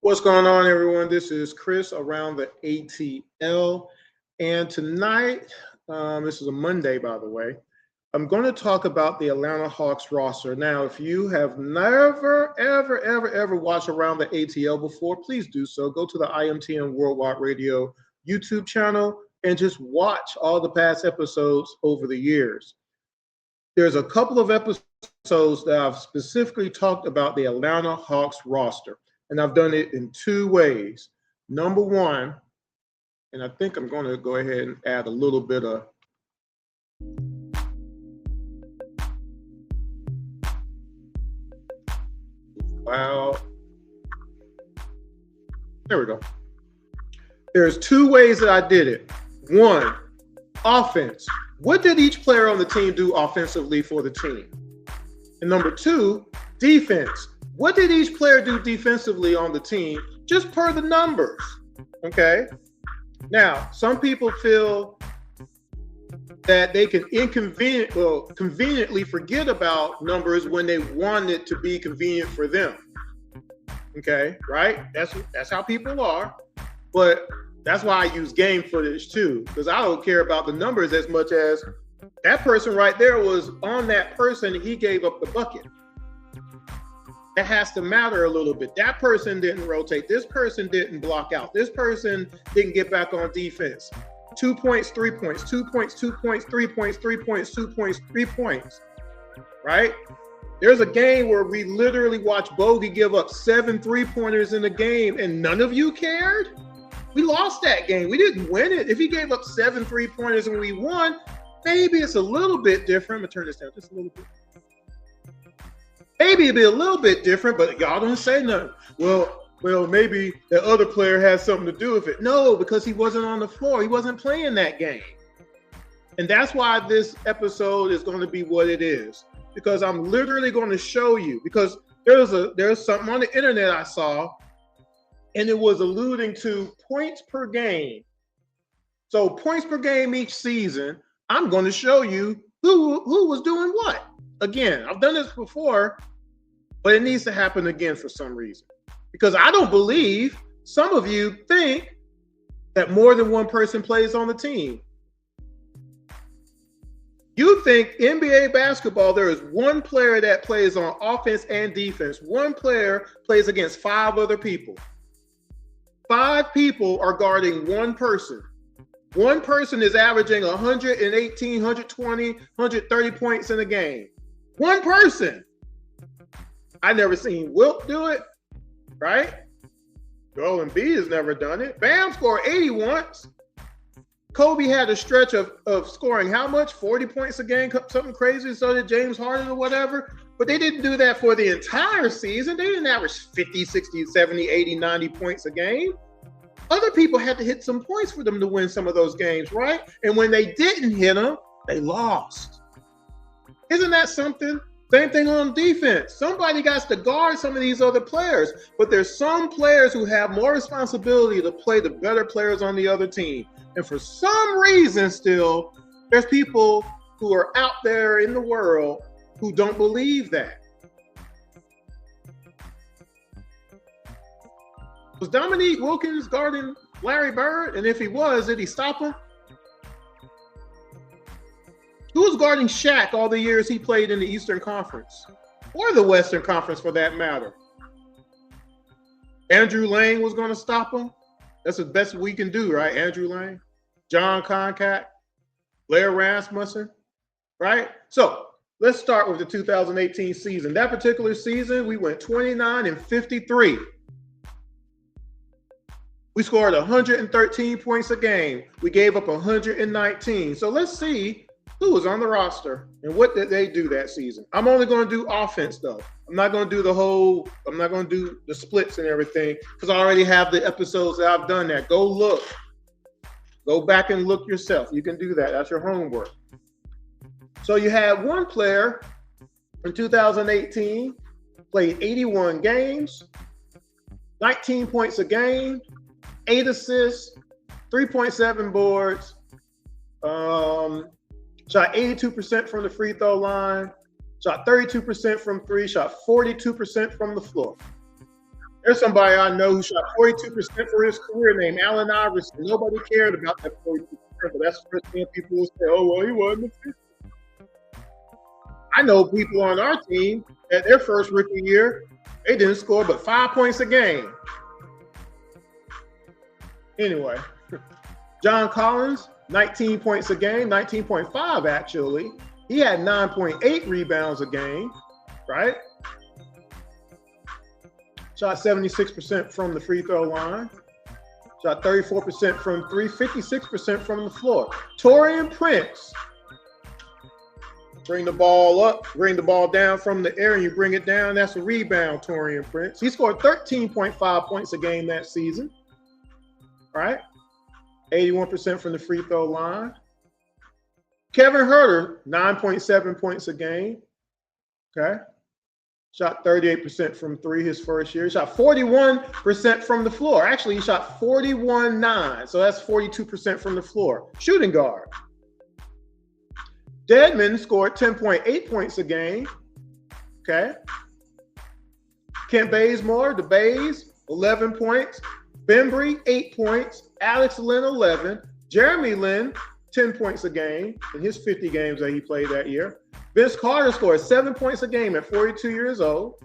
What's going on, everyone? This is Chris around the ATL. And tonight, this is a Monday, by the way, I'm going to talk about the Atlanta Hawks roster. Now, if you have never, ever watched Around the ATL before, please do so. Go to the IMTN Worldwide Radio YouTube channel and just watch all the past episodes over the years. There's a couple of episodes that I've specifically talked about the Atlanta Hawks roster. And I've done it in two ways. Number one, and I think I'm going to go ahead and add a little bit of there we go. There's two ways that I did it. One, offense. What did each player on the team do offensively for the team? And number two, defense. What did each player do defensively on the team, just per the numbers? Okay. Now, some people feel that they can conveniently forget about numbers when they want it to be convenient for them. Okay, right? That's how people are. But that's why I use game footage too, because I don't care about the numbers as much as that person right there was on that person. He gave up the bucket. That has to matter a little bit. That person didn't rotate. This person didn't block out. This person didn't get back on defense. 2 points, 3 points, 2 points, 2 points, 3 points, 3 points, 2 points, 3 points. Right? There's a game where we literally watched Bogey give up 7 3-pointers in the game, and none of you cared? We lost that game. We didn't win it. If he gave up 7 3-pointers and we won, maybe it's a little bit different. I'm going to turn this down just a little bit. Maybe it'd be a little bit different, but y'all don't say nothing. Well, maybe the other player has something to do with it. No, because he wasn't on the floor. He wasn't playing that game. And that's why this episode is going to be what it is. Because I'm literally going to show you. Because there's something on the internet I saw, and it was alluding to points per game. So points per game each season. I'm going to show you who was doing what. Again, I've done this before, but it needs to happen again for some reason. Because I don't believe some of you think that more than one person plays on the team. You think NBA basketball, there is one player that plays on offense and defense. One player plays against 5 other people. 5 people are guarding one person. One person is averaging 118, 120, 130 points in a game. One person. I never seen Wilt do it, right? Joel Embiid has never done it. Bam scored 80 once. Kobe had a stretch of scoring how much? 40 points a game, something crazy. So did James Harden or whatever. But they didn't do that for the entire season. They didn't average 50, 60, 70, 80, 90 points a game. Other people had to hit some points for them to win some of those games, right? And when they didn't hit them, they lost. Isn't that something? Same thing on defense. Somebody got to guard some of these other players, but there's some players who have more responsibility to play the better players on the other team. And for some reason still, there's people who are out there in the world who don't believe that. Was Dominique Wilkins guarding Larry Bird? And if he was, did he stop him? Who was guarding Shaq all the years he played in the Eastern Conference? Or the Western Conference, for that matter? Andrew Lane was going to stop him? That's the best we can do, right? Andrew Lane, John Concat, Blair Rasmussen, right? So let's start with the 2018 season. That particular season, we went 29-53. We scored 113 points a game. We gave up 119. So let's see who was on the roster and what did they do that season. I'm only going to do offense, though. I'm not going to do I'm not going to do the splits and everything because I already have the episodes that I've done that. Go look. Go back and look yourself. You can do that. That's your homework. So you had one player in 2018, played 81 games, 19 points a game, 8 assists, 3.7 boards, shot 82% from the free throw line, shot 32% from 3, shot 42% from the floor. There's somebody I know who shot 42% for his career named Allen Iverson. Nobody cared about that 42%, but that's the first thing people will say, oh, well, he wasn't efficient. I know people on our team at their first rookie year, they didn't score but 5 points a game. Anyway, John Collins, 19 points a game, 19.5 actually. He had 9.8 rebounds a game, right? Shot 76% from the free throw line. Shot 34% from three, 56% from the floor. Taurean Prince. Bring the ball up, bring the ball down from the air, and you bring it down. That's a rebound, Taurean Prince. He scored 13.5 points a game that season, right? 81% from the free throw line. Kevin Huerter, 9.7 points a game, okay? Shot 38% from three his first year. Shot 41% from the floor. Actually, he shot 41.9, so that's 42% from the floor. Shooting guard. Dedmon scored 10.8 points a game, okay? Kent Bazemore, the Bays, 11 points. Bembry, 8 points. Alex Lynn, 11. Jeremy Lin, 10 points a game in his 50 games that he played that year. Vince Carter scored 7 points a game at 42 years old.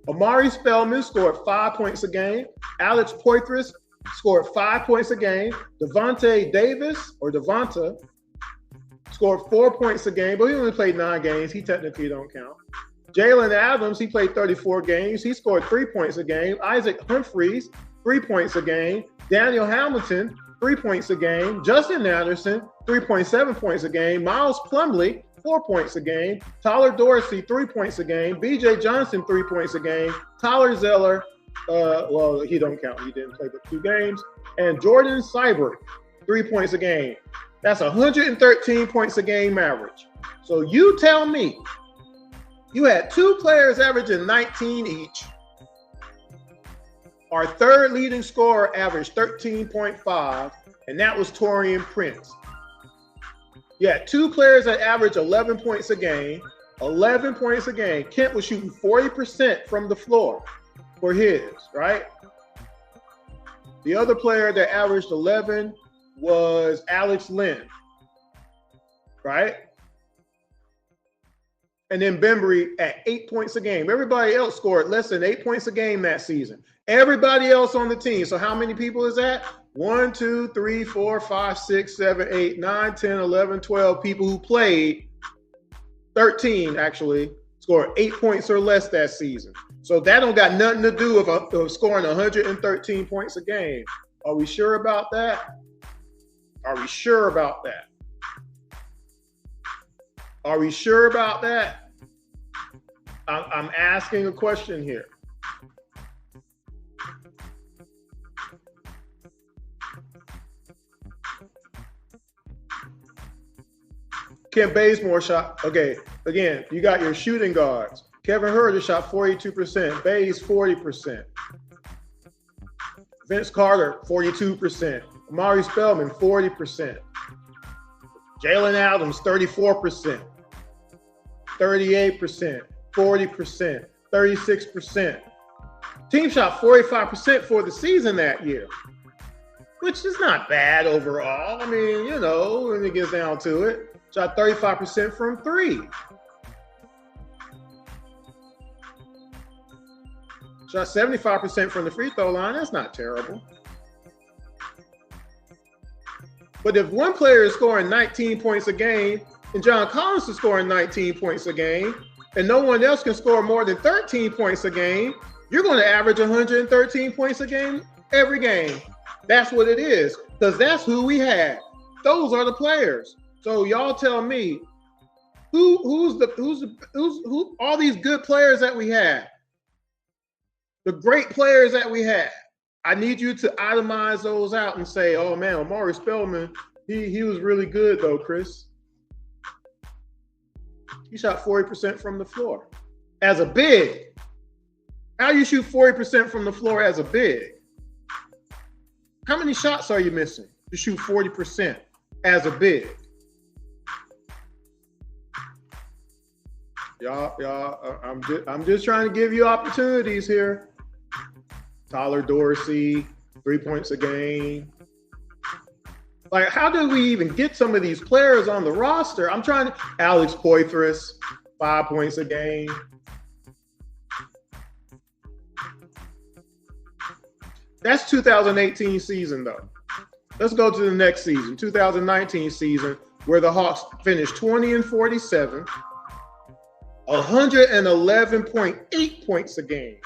Amari Spellman scored 5 points a game. Alex Poitras scored 5 points a game. Devonta Davis, or Devonta, scored 4 points a game, but he only played 9 games. He technically don't count. Jalen Adams, he played 34 games. He scored 3 points a game. Isaac Humphries, 3 points a game. Daniel Hamilton, 3 points a game. Justin Anderson, 3.7 points a game. Miles Plumlee, 4 points a game. Tyler Dorsey, 3 points a game. BJ Johnson, 3 points a game. Tyler Zeller, well, he don't count. He didn't play but 2 games. And Jordan Seibert, 3 points a game. That's 113 points a game average. So you tell me, you had 2 players averaging 19 each. Our third leading scorer averaged 13.5, and that was Taurean Prince. You had 2 players that averaged 11 points a game. 11 points a game. Kent was shooting 40% from the floor for his, right? The other player that averaged 11 was Alex Lynn, right? And then Bembry at 8 points a game. Everybody else scored less than 8 points a game that season. Everybody else on the team. So how many people is that? 1, 2, 3, 4, 5, 6, 7, 8, 9, 10, 11, 12 people who played, 13 actually, scored 8 points or less that season. So that don't got nothing to do with scoring 113 points a game. Are we sure about that? Are we sure about that? Are we sure about that? I'm asking a question here. Kent Bazemore shot, okay, again, you got your shooting guards. Kevin Huerter shot 42%, Bays 40%. Vince Carter, 42%. Amari Spellman, 40%. Jalen Adams, 34%. 38%, 40%, 36%. Team shot 45% for the season that year, which is not bad overall. I mean, you know, when it gets down to it. Shot 35% from 3. Shot 75% from the free throw line. That's not terrible. But if one player is scoring 19 points a game and John Collins is scoring 19 points a game and no one else can score more than 13 points a game, you're going to average 113 points a game every game. That's what it is, because that's who we had. Those are the players. So y'all tell me, who all these good players that we had, the great players that we had. I need you to itemize those out and say, oh man, Amari Spellman, he was really good though, Chris. He shot 40% from the floor as a big. How do you shoot 40% from the floor as a big? How many shots are you missing to shoot 40% as a big? Y'all, I'm just trying to give you opportunities here. Tyler Dorsey, 3 points a game. Like, how did we even get some of these players on the roster? I'm trying to. Alex Poitras, 5 points a game. That's 2018 season, though. Let's go to the next season, 2019 season, where the Hawks finished 20-47, 111.8 points a game.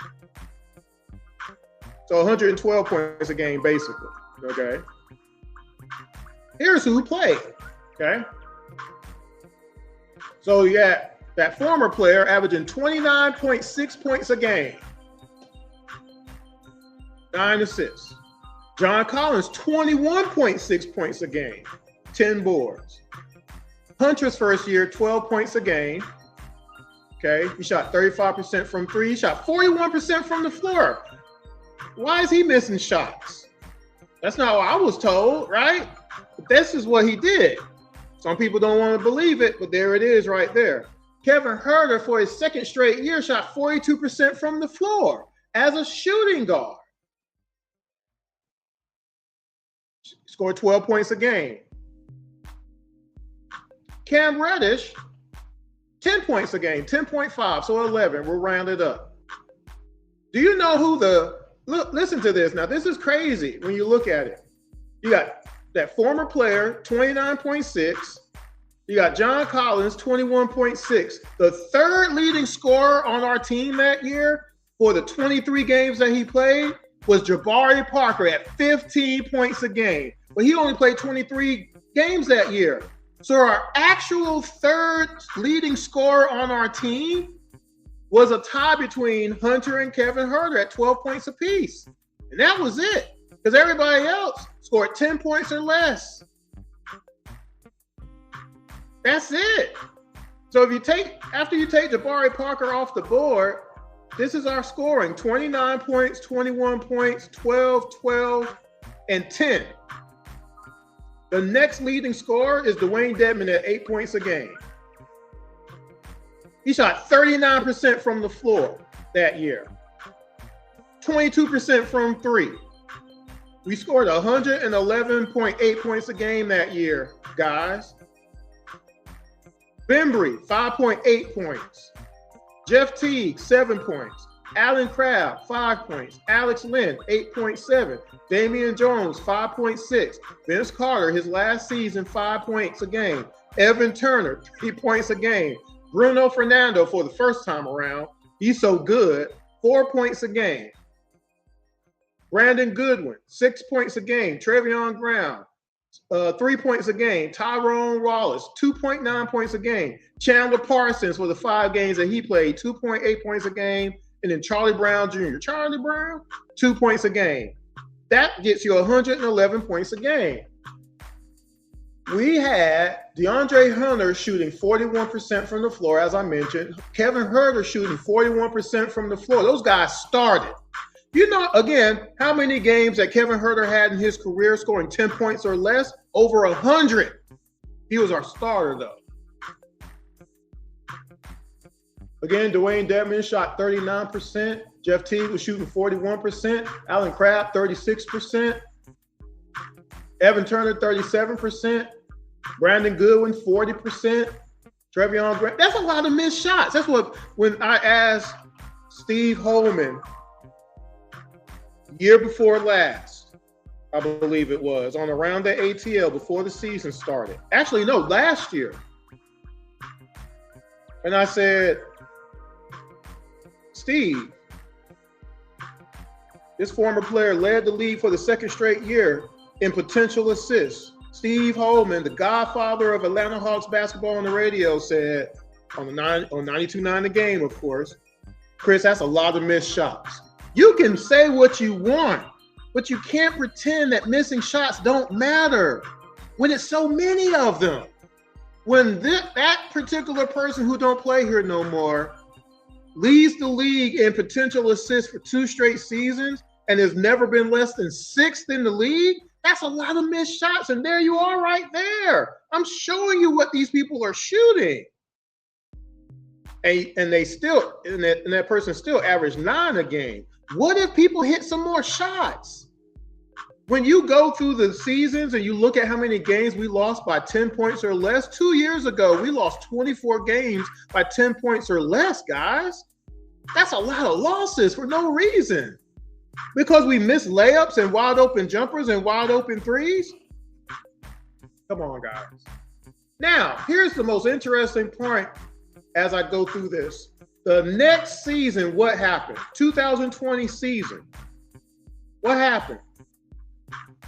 So 112 points a game, basically. Okay. Here's who played. Okay. So yeah, that former player averaging 29.6 points a game, 9 assists. John Collins, 21.6 points a game, 10 boards. Hunter's first year, 12 points a game. Okay, he shot 35% from three. He shot 41% from the floor. Why is he missing shots? That's not what I was told, right? But this is what he did. Some people don't want to believe it, but there it is right there. Kevin Huerter, for his second straight year, shot 42% from the floor as a shooting guard. Scored 12 points a game. Cam Reddish, 10 points a game, 10.5, so 11. We'll round it up. Do you know who listen to this. Now, this is crazy when you look at it. You got that former player, 29.6. You got John Collins, 21.6. The third leading scorer on our team that year for the 23 games that he played was Jabari Parker at 15 points a game. But he only played 23 games that year. So our actual third leading scorer on our team was a tie between Hunter and Kevin Huerter at 12 points apiece. And that was it. Because everybody else scored 10 points or less. That's it. So after you take Jabari Parker off the board, this is our scoring: 29 points, 21 points, 12, 12, and 10. The next leading scorer is Dwayne Dedmon at 8 points a game. He shot 39% from the floor that year, 22% from three. We scored 111.8 points a game that year, guys. Bembry, 5.8 points. Jeff Teague, 7 points. Alan Crabb, 5 points. Alex Len, 8.7. Damian Jones, 5.6. Vince Carter, his last season, 5 points a game. Evan Turner, 3 points a game. Bruno Fernando, for the first time around, he's so good, 4 points a game. Brandon Goodwin, 6 points a game. Trevion Brown, 3 points a game. Tyrone Wallace, 2.9 points a game. Chandler Parsons, for the 5 games that he played, 2.8 points a game. And then Charlie Brown Jr. Charlie Brown, 2 points a game. That gets you 111 points a game. We had DeAndre Hunter shooting 41% from the floor, as I mentioned. Kevin Huerter shooting 41% from the floor. Those guys started. You know, again, how many games that Kevin Huerter had in his career scoring 10 points or less? Over 100. He was our starter, though. Again, Dwayne Dedmon shot 39%. Jeff Teague was shooting 41%. Alan Crabb, 36%. Evan Turner, 37%. Brandon Goodwin, 40%. Trevion Grant. That's a lot of missed shots. That's what, when I asked Steve Holman, year before last, I believe it was, on Around the ATL before the season started. Actually, no, last year. And I said, Steve, this former player led the league for the second straight year in potential assists. Steve Holman, the godfather of Atlanta Hawks basketball on the radio, said on 92.9 The Game, of course, Chris, that's a lot of missed shots. You can say what you want, but you can't pretend that missing shots don't matter when it's so many of them. When that particular person who don't play here no more leads the league in potential assists for 2 straight seasons and has never been less than 6th in the league, that's a lot of missed shots. And there you are right there. I'm showing you what these people are shooting. And they still, and that person still averaged 9 a game. What if people hit some more shots? When you go through the seasons and you look at how many games we lost by 10 points or less, 2 years ago, we lost 24 games by 10 points or less, guys. That's a lot of losses for no reason. Because we missed layups and wide open jumpers and wide open threes? Come on, guys. Now, here's the most interesting point as I go through this. The next season, what happened? 2020 season. What happened?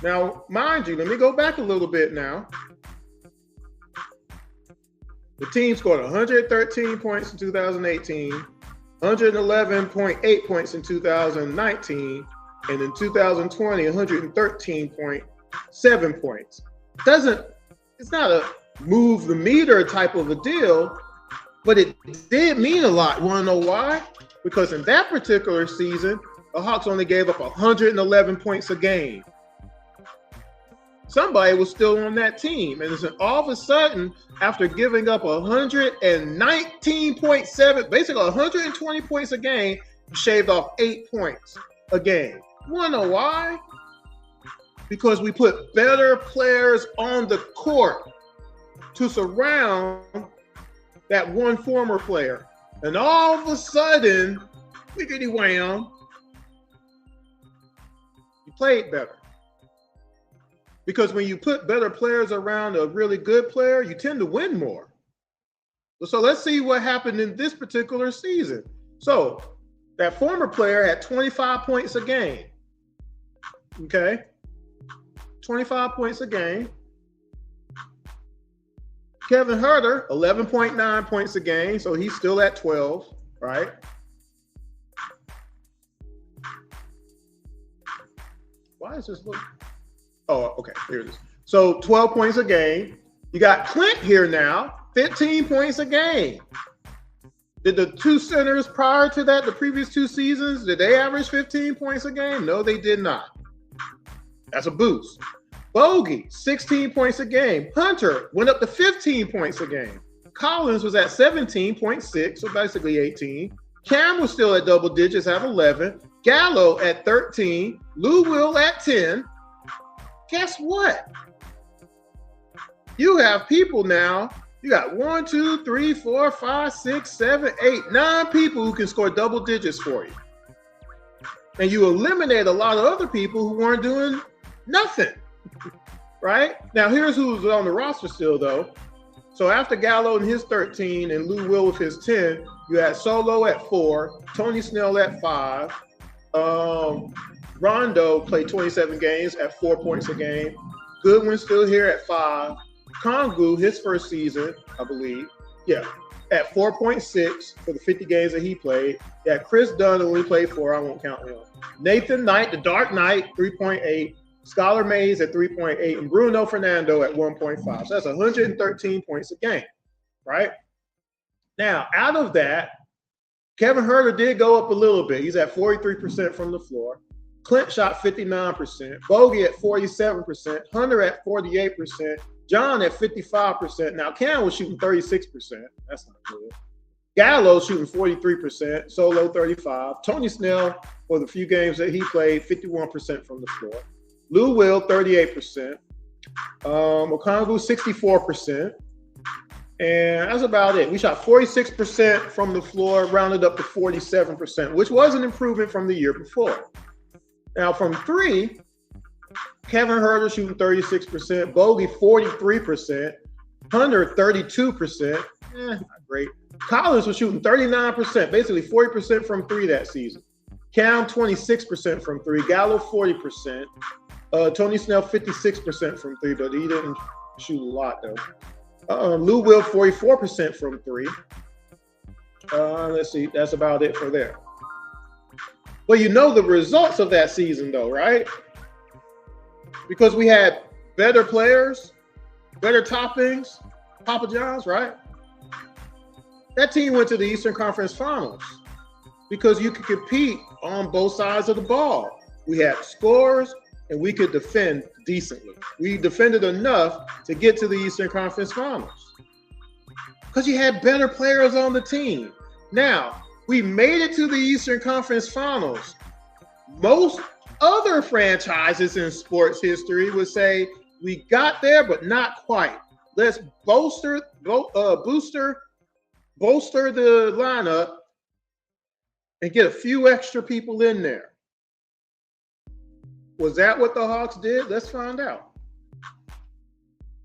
Now, mind you, let me go back a little bit now. The team scored 113 points in 2018, 111.8 points in 2019, and in 2020, 113.7 points. It's not a move the meter type of a deal, but it did mean a lot. You want to know why? Because in that particular season, the Hawks only gave up 111 points a game. Somebody was still on that team. And all of a sudden, after giving up 119.7, basically 120 points a game, you shaved off 8 points a game. You want to know why? Because we put better players on the court to surround that one former player. And all of a sudden, wiggity wham, you played better. Because when you put better players around a really good player, you tend to win more. So let's see what happened in this particular season. So that former player had 25 points a game. Okay? 25 points a game. Kevin Huerter, 11.9 points a game, so he's still at 12, right? Why is this look? Oh, okay, here it is. So 12 points a game. You got Clint here now, 15 points a game. Did the two centers prior to that, the previous two seasons, did they average 15 points a game? No, they did not. That's a boost. Bogey, 16 points a game. Hunter went up to 15 points a game. Collins was at 17.6, so basically 18. Cam was still at double digits at 11. Gallo at 13. Lou Will at 10. Guess what? You have people now. You got 1, 2, 3, 4, 5, 6, 7, 8, 9 people who can score double digits for you. And you eliminate a lot of other people who weren't doing nothing. Right? Now, here's who's on the roster still, though. So after Gallo and his 13 and Lou Will with his 10, you had Solo at 4, Tony Snell at 5, Rondo played 27 games at 4 points a game. Goodwin still here at 5. Kongu, his first season, I believe, at 4.6 for the 50 games that he played. Yeah, Chris Dunn only played 4. I won't count him. Nathan Knight, the Dark Knight, 3.8. Skylar Mays at 3.8. And Bruno Fernando at 1.5. So that's 113 points a game, right? Now, out of that, Kevin Huerter did go up a little bit. He's at 43% from the floor. Clint shot 59%, Bogey at 47%, Hunter at 48%, John at 55%. Now, Cam was shooting 36%. That's not good. Gallo shooting 43%, Solo 35%. Tony Snell, for the few games that he played, 51% from the floor. Lou Will, 38%. Okongwu, 64%. And that's about it. We shot 46% from the floor, rounded up to 47%, which was an improvement from the year before. Now, from three, Kevin Huerter shooting 36%, Bogey 43%, Hunter 32%. Not great. Collins was shooting 39%, basically 40% from three that season. Cam 26% from three, Gallo 40%, Tony Snell 56% from three, but he didn't shoot a lot though. Lou Will 44% from three. Let's see, that's about it for there. Well, you know the results of that season though, right? Because we had better players, better toppings, Papa John's, right? That team went to the Eastern Conference Finals because you could compete on both sides of the ball. We had scores and we could defend decently. We defended enough to get to the Eastern Conference Finals because you had better players on the team. Now, we made it to the Eastern Conference Finals Most other franchises in sports history would say we got there, but not quite. Let's bolster the lineup and get a few extra people in there. Was that what the Hawks did? Let's find out.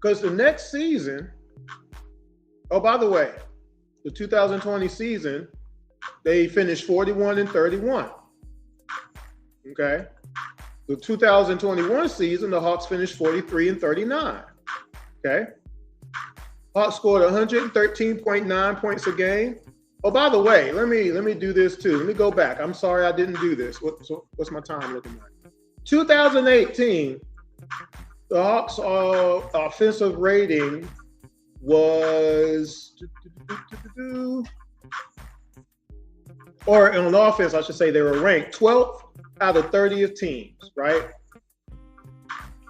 Because the next season, oh, by the way, the 2020 season, they finished 41-31. Okay. The 2021 season, the Hawks finished 43-39. Okay. Hawks scored 113.9 points a game. Oh, by the way, let me do this too. Let me go back. I'm sorry I didn't do this. What's my time looking like? 2018, the Hawks' offensive rating was, or on offense, I should say, they were ranked 12th out of 30th teams, right?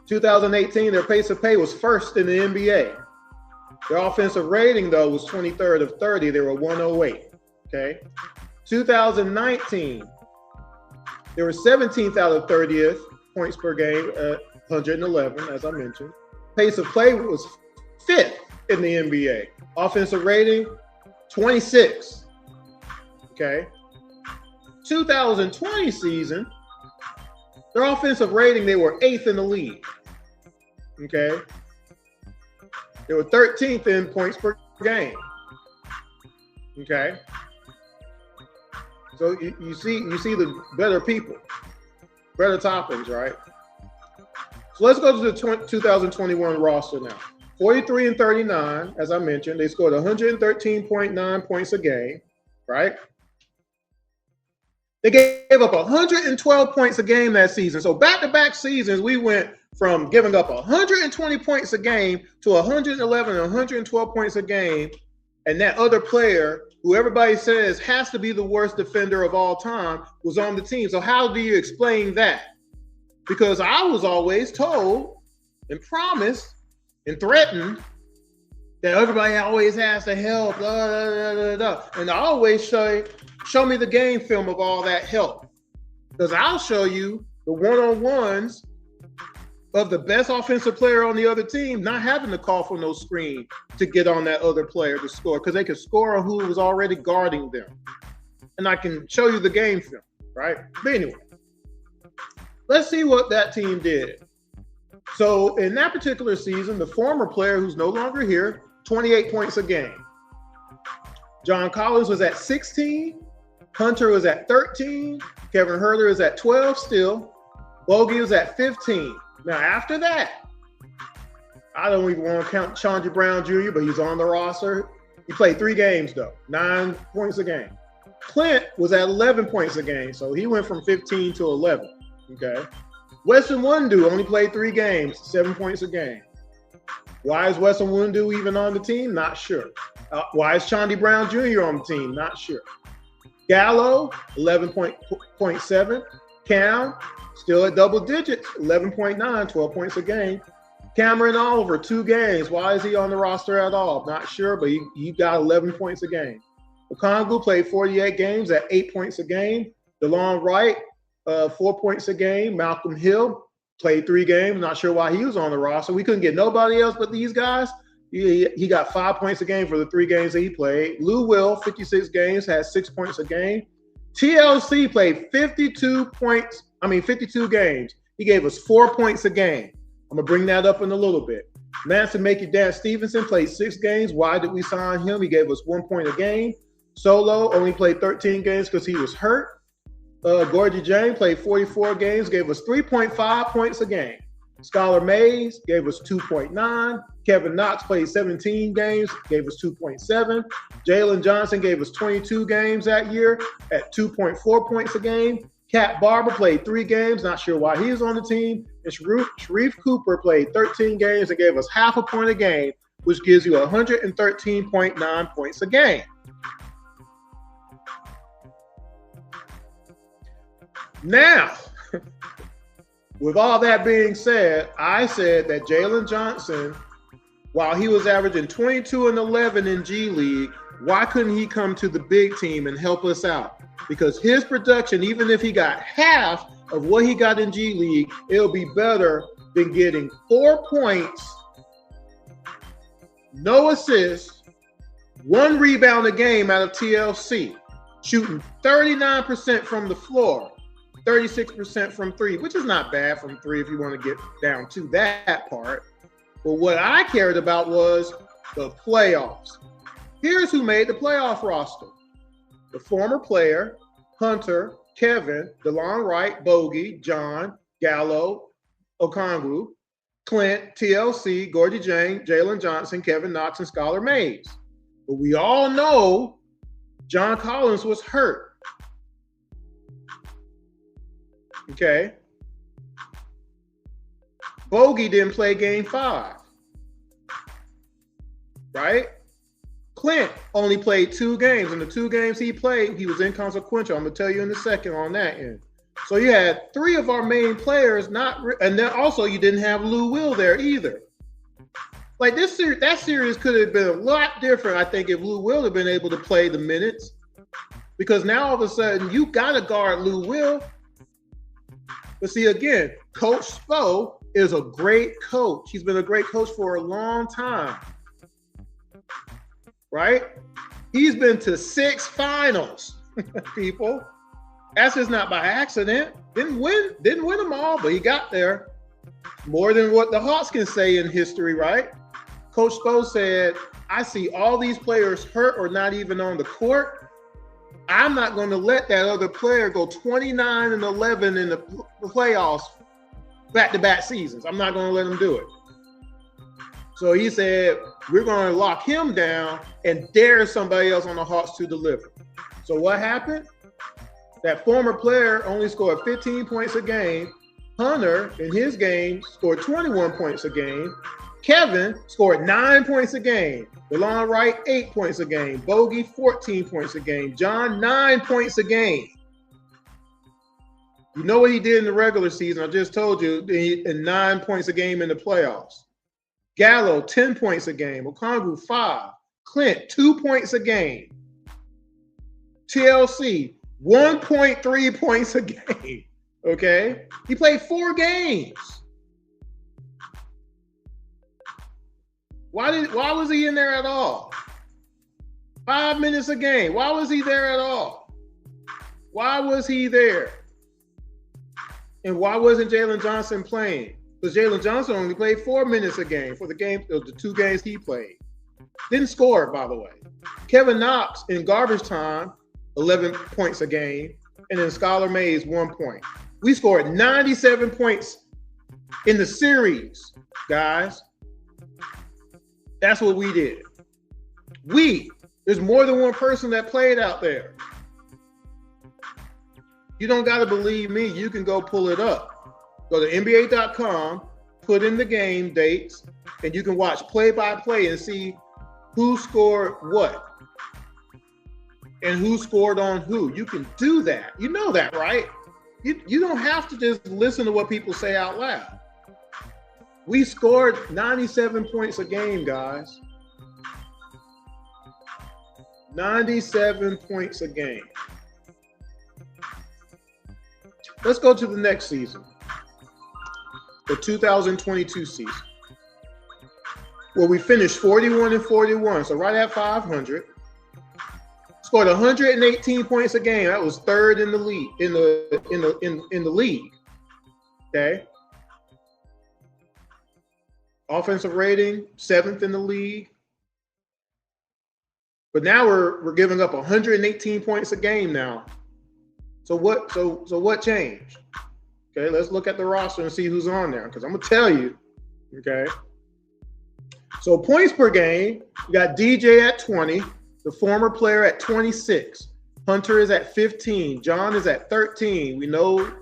2018, their pace of play was first in the NBA. Their offensive rating, though, was 23rd of 30. They were 108, okay? 2019, they were 17th out of 30th points per game at 111, as I mentioned. Pace of play was 5th in the NBA. Offensive rating, 26. Okay. 2020 season, their offensive rating, they were 8th in the league. Okay. They were 13th in points per game. Okay. So you see the better people, better toppings, right? So let's go to the 2021 roster now. 43-39, as I mentioned, they scored 113.9 points a game, right? They gave up 112 points a game that season. So back-to-back seasons, we went from giving up 120 points a game to 111 and 112 points a game, and that other player, who everybody says has to be the worst defender of all time, was on the team. So how do you explain that? Because I was always told and promised and threatened that everybody always has to help, and I always show me the game film of all that help. Because I'll show you the one-on-ones of the best offensive player on the other team not having to call for no screen to get on that other player to score, because they could score on who was already guarding them. And I can show you the game film, right? But anyway, let's see what that team did. So in that particular season, the former player who's no longer here, 28 points a game. John Collins was at 16. Hunter was at 13. Kevin Huerter is at 12 still. Bogey was at 15. Now, after that, I don't even want to count Chandra Brown Jr., but he's on the roster. He played 3 games, though, 9 points a game. Clint was at 11 points a game, so he went from 15 to 11, okay? Weston Wundu only played 3 games, 7 points a game. Why is Weston Wundu even on the team? Not sure. Why is Chandra Brown Jr. on the team? Not sure. Gallo, 11.7. Cam, still at double digits, 11.9, 12 points a game. Cameron Oliver, 2 games. Why is he on the roster at all? Not sure, but he got 11 points a game. Okongwu played 48 games at 8 points a game. DeLon Wright, 4 points a game. Malcolm Hill played 3 games. Not sure why he was on the roster. We couldn't get nobody else but these guys. He got 5 points a game for the 3 games that he played. Lou Will, 56 games, had 6 points a game. TLC played 52 games. He gave us 4 points a game. I'm going to bring that up in a little bit. Manson Make It Dan Stevenson played 6 games. Why did we sign him? He gave us 1 point a game. Solo only played 13 games because he was hurt. Gorgie Jane played 44 games, gave us 3.5 points a game. Skylar Mays gave us 2.9. Kevin Knox played 17 games, gave us 2.7. Jalen Johnson gave us 22 games that year at 2.4 points a game. Cat Barber played 3 games, not sure why he was on the team. And Sharif Cooper played 13 games and gave us half a point a game, which gives you 113.9 points a game. Now, with all that being said, I said that Jalen Johnson, while he was averaging 22 and 11 in G League, why couldn't he come to the big team and help us out? Because his production, even if he got half of what he got in G League, it'll be better than getting 4 points, no assists, 1 rebound a game out of TLC, shooting 39% from the floor, 36% from 3, which is not bad from 3 if you want to get down to that part. But what I cared about was the playoffs. Here's who made the playoff roster. The former player, Hunter, Kevin, DeLon Wright, Bogey, John, Gallo, Okongwu, Clint, TLC, Gorgie Jane, Jalen Johnson, Kevin Knox, and Skylar Mays. But we all know John Collins was hurt. Okay. Bogey didn't play game 5. Right? Clint only played 2 games. And the 2 games he played, he was inconsequential. I'm going to tell you in a second on that end. So you had 3 of our main players and then also you didn't have Lou Will there either. Like that series could have been a lot different, I think, if Lou Will had been able to play the minutes. Because now all of a sudden you got to guard Lou Will. But see, again, Coach Spo is a great coach. He's been a great coach for a long time. Right? He's been to 6 finals, people. That's just not by accident. Didn't win them all, but he got there. More than what the Hawks can say in history, right? Coach Spo said, I see all these players hurt or not even on the court. I'm not going to let that other player go 29-11 in the playoffs back-to-back seasons. I'm not going to let him do it. So he said, we're going to lock him down and dare somebody else on the Hawks to deliver. So what happened? That former player only scored 15 points a game. Hunter, in his game, scored 21 points a game. Kevin scored 9 points a game. DeLon Wright, 8 points a game. Bogey, 14 points a game. John, 9 points a game. You know what he did in the regular season? I just told you, in 9 points a game in the playoffs. Gallo, 10 points a game. Okongwu, 5. Clint, 2 points a game. TLC, 1.3 points a game. Okay? He played 4 games. Why was he in there at all? 5 minutes a game. Why was he there at all? Why was he there? And why wasn't Jalen Johnson playing? Because Jalen Johnson only played 4 minutes a game for the 2 games he played. Didn't score, by the way. Kevin Knox in garbage time, 11 points a game, and then Skylar Mays, 1 point. We scored 97 points in the series, guys. That's what we did. There's more than one person that played out there. You don't got to believe me. You can go pull it up. Go to NBA.com, put in the game dates, and you can watch play-by-play and see who scored what and who scored on who. You can do that. You know that, right? You don't have to just listen to what people say out loud. We scored 97 points a game, guys. 97 points a game. Let's go to the next season, the 2022 season, where we finished 41-41, so right at 500. Scored 118 points a game. That was 3rd in the league in the league. Okay. Offensive rating, 7th in the league. But now we're giving up 118 points a game now. So what changed? Okay, let's look at the roster and see who's on there, because I'm gonna tell you. Okay. So points per game, we got DJ at 20, the former player at 26. Hunter is at 15. John is at 13. We know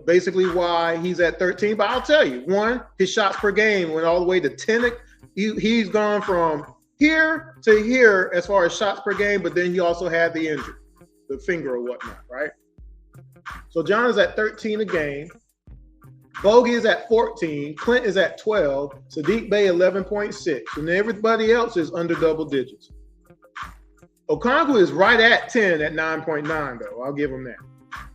basically why he's at 13, but I'll tell you. 1, his shots per game went all the way to 10. He's gone from here to here as far as shots per game, but then he also had the injury, the finger or whatnot, right? So John is at 13 a game. Bogey is at 14. Clint is at 12. Sadiq Bey 11.6. And everybody else is under double digits. Okongwu is right at 10 at 9.9, though. I'll give him that.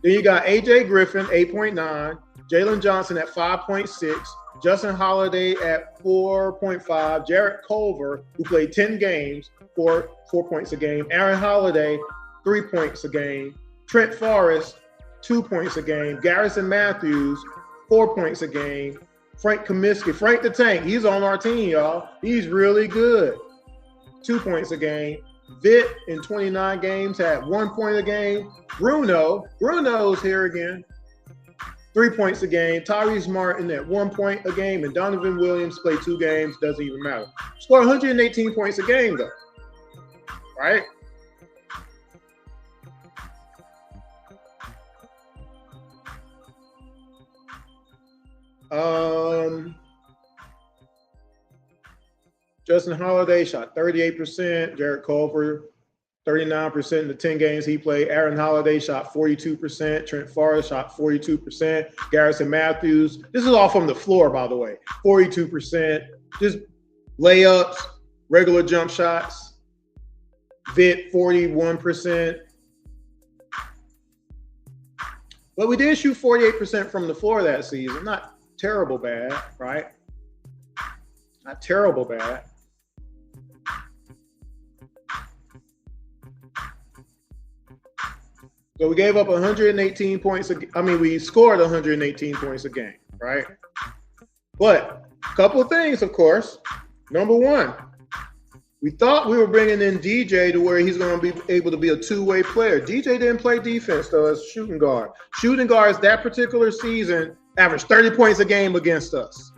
Then you got AJ Griffin, 8.9. Jalen Johnson at 5.6. Justin Holiday at 4.5. Jarrett Culver, who played 10 games, 4 points a game. Aaron Holiday, 3 points a game. Trent Forrest, 2 points a game. Garrison Matthews, 4 points a game. Frank Kaminsky, Frank the Tank, he's on our team, y'all. He's really good. 2 points a game. Vitt in 29 games had 1 point a game. Bruno's here again. 3 points a game. Tyrese Martin at 1 point a game. And Donovan Williams played 2 games. Doesn't even matter. Scored 118 points a game, though. Right? Justin Holiday shot 38%. Jarrett Culver, 39% in the 10 games he played. Aaron Holiday shot 42%. Trent Forrest shot 42%. Garrison Matthews, this is all from the floor, by the way, 42%. Just layups, regular jump shots. Vitt, 41%. But we did shoot 48% from the floor that season. Not terrible bad, right? Not terrible bad. So we gave up 118 points. We scored 118 points a game, right? But a couple of things, of course. Number one, we thought we were bringing in DJ to where he's going to be able to be a two-way player. DJ didn't play defense, though, as shooting guard. Shooting guards that particular season averaged 30 points a game against us.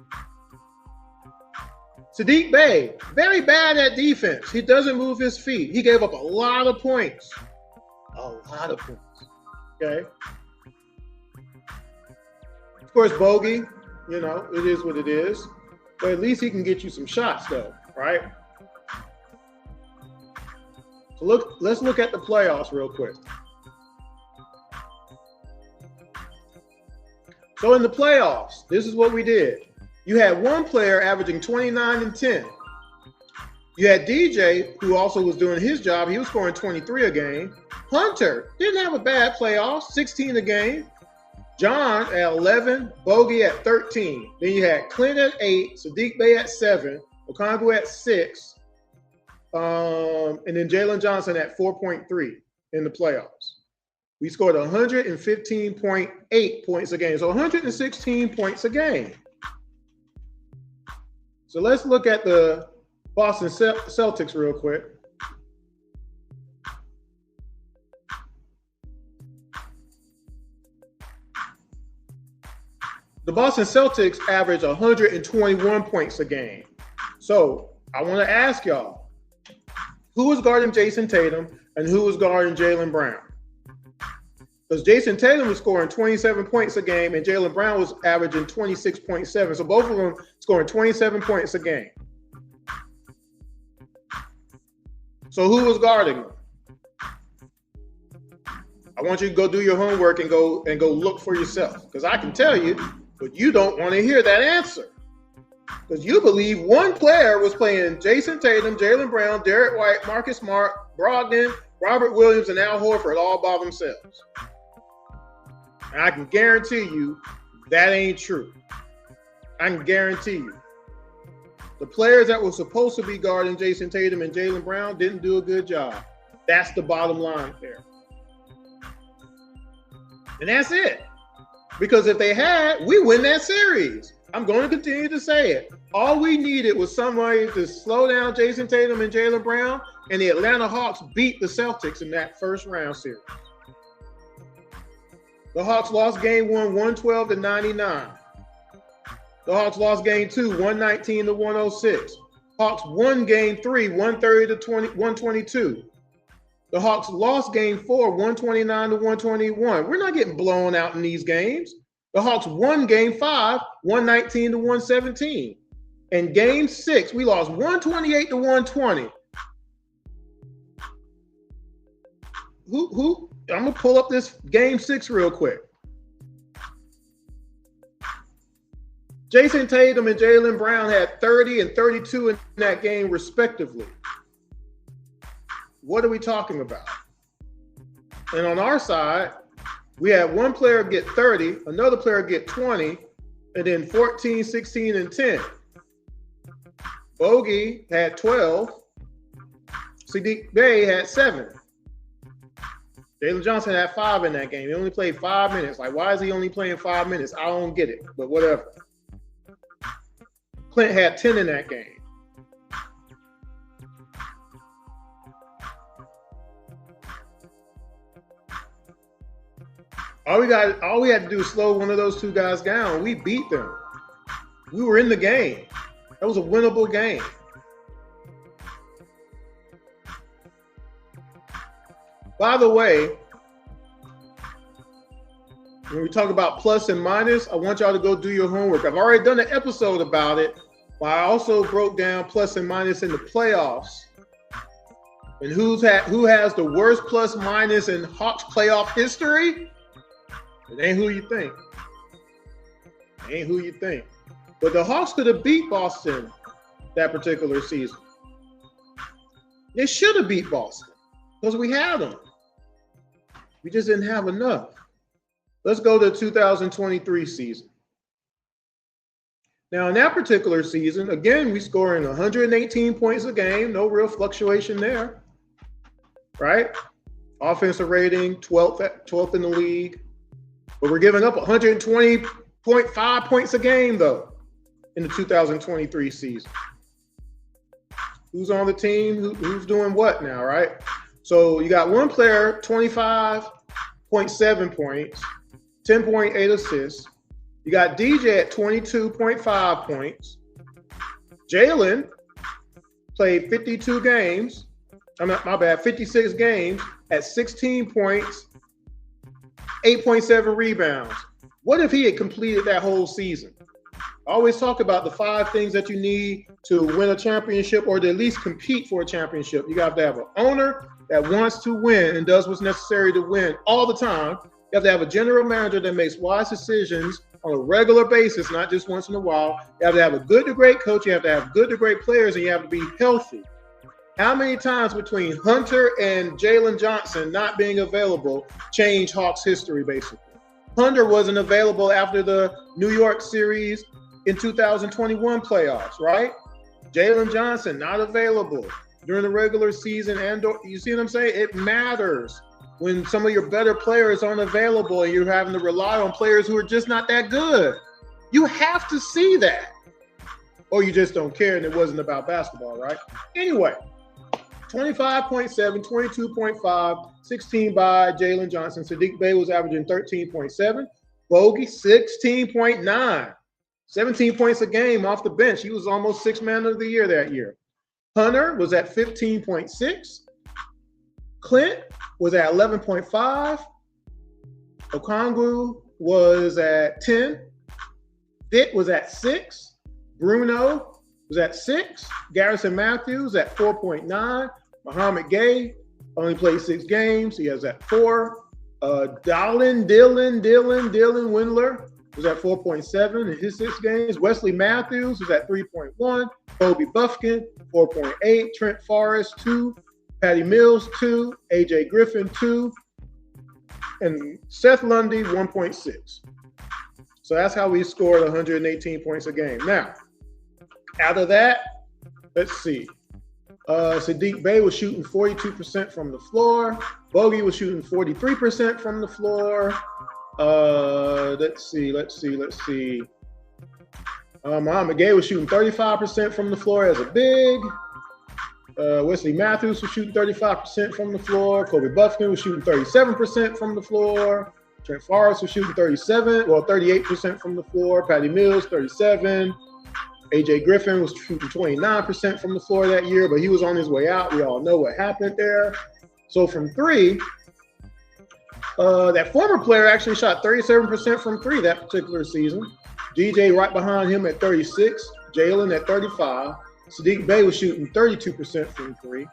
Saddiq Bey, very bad at defense. He doesn't move his feet. He gave up a lot of points. A lot of points. Okay. Of course, Bogey, it is what it is. But at least he can get you some shots, though, right? So let's look at the playoffs real quick. So in the playoffs, this is what we did. You had one player averaging 29 and 10. You had DJ, who also was doing his job. He was scoring 23 a game. Hunter didn't have a bad playoff, 16 a game. John at 11, Bogey at 13. Then you had Clint at 8, Saddiq Bey at 7, Okongwu at 6, and then Jalen Johnson at 4.3 in the playoffs. We scored 115.8 points a game, so 116 points a game. So let's look at the Boston Celtics real quick. The Boston Celtics average 121 points a game. So I want to ask y'all, who was guarding Jason Tatum and who was guarding Jaylen Brown? Because Jason Tatum was scoring 27 points a game and Jaylen Brown was averaging 26.7. So both of them scoring 27 points a game. So who was guarding them? I want you to go do your homework and go look for yourself. Because I can tell you, but you don't want to hear that answer. Because you believe one player was playing Jason Tatum, Jaylen Brown, Derek White, Marcus Smart, Brogdon, Robert Williams, and Al Horford all by themselves. And I can guarantee you that ain't true. I can guarantee you. The players that were supposed to be guarding Jason Tatum and Jaylen Brown didn't do a good job. That's the bottom line there. And that's it. Because if they had, we win that series. I'm going to continue to say it. All we needed was somebody to slow down Jason Tatum and Jaylen Brown, and the Atlanta Hawks beat the Celtics in that first round series. The Hawks lost game 1, 112-99. The Hawks lost game 2, 119-106. Hawks won game 3, 130-122. The Hawks lost game 4, 129-121. We're not getting blown out in these games. The Hawks won game 5, 119-117. And game 6, we lost 128-120. Who? I'm going to pull up this game 6 real quick. Jason Tatum and Jaylen Brown had 30 and 32 in that game, respectively. What are we talking about? And on our side, We had one player get 30, another player get 20, and then 14, 16, and 10. Bogey had 12. Sadiq Bey had 7. Jalen Johnson had 5 in that game. He only played 5 minutes. Like, why is he only playing 5 minutes? I don't get it, but whatever. Clint had 10 in that game. All we had to do is slow one of those two guys down. We beat them. We were in the game. That was a winnable game. By the way, when we talk about plus and minus, I want y'all to go do your homework. I've already done an episode about it, but I also broke down plus and minus in the playoffs. And who has the worst plus minus in Hawks playoff history? It ain't who you think. It ain't who you think. But the Hawks could have beat Boston that particular season. They should have beat Boston because we had them. We just didn't have enough. Let's go to the 2023 season. Now, in that particular season, again, we scoring 118 points a game. No real fluctuation there, right? Offensive rating, 12th in the league. But we're giving up 120.5 points a game, though, in the 2023 season. Who's on the team? Who's doing what now, right? So you got one player, 25.7 points, 10.8 assists. You got DJ at 22.5 points. Jalen played 52 games. My bad, 56 games at 16 points, 8.7 rebounds. What if he had completed that whole season? I always talk about the 5 things that you need to win a championship or to at least compete for a championship. You got to have an owner that wants to win and does what's necessary to win all the time. You have to have a general manager that makes wise decisions on a regular basis, not just once in a while. You have to have a good to great coach. You have to have good to great players, and you have to be healthy. How many times between Hunter and Jalen Johnson not being available changed Hawks history, basically? Hunter wasn't available after the New York series in 2021 playoffs, right? Jalen Johnson not available during the regular season. And you see what I'm saying? It matters when some of your better players aren't available and you're having to rely on players who are just not that good. You have to see that. Or you just don't care and it wasn't about basketball, right? Anyway, 25.7, 22.5, 16 by Jalen Johnson. Sadiq Bey was averaging 13.7. Bogey, 16.9. 17 points a game off the bench. He was almost 6th man of the year that year. Hunter was at 15.6. Clint was at 11.5. Okongwu was at 10. Vitt was at 6. Bruno was at 6. Garrison Matthews at 4.9. Muhammad Gay only played 6 games. He has at 4. Dylan Windler was at 4.7 in his 6 games. Wesley Matthews was at 3.1. Kobe Buffkin, 4.8. Trent Forrest, 2. Patty Mills, 2. AJ Griffin, 2. And Seth Lundy, 1.6. So that's how we scored 118 points a game. Now, out of that, let's see. Sadiq Bey was shooting 42% from the floor. Bogey was shooting 43% from the floor. Let's see. Muhammad Gay was shooting 35% from the floor as a big. Wesley Matthews was shooting 35% from the floor. Kobe Buffkin was shooting 37% from the floor. Trent Forrest was shooting 38% from the floor. Patty Mills, 37. AJ Griffin was shooting 29% from the floor that year, but he was on his way out. We all know what happened there. So from 3, that former player actually shot 37% from 3 that particular season. DJ right behind him at 36. Jalen at 35. Sadiq Bey was shooting 32% from 3.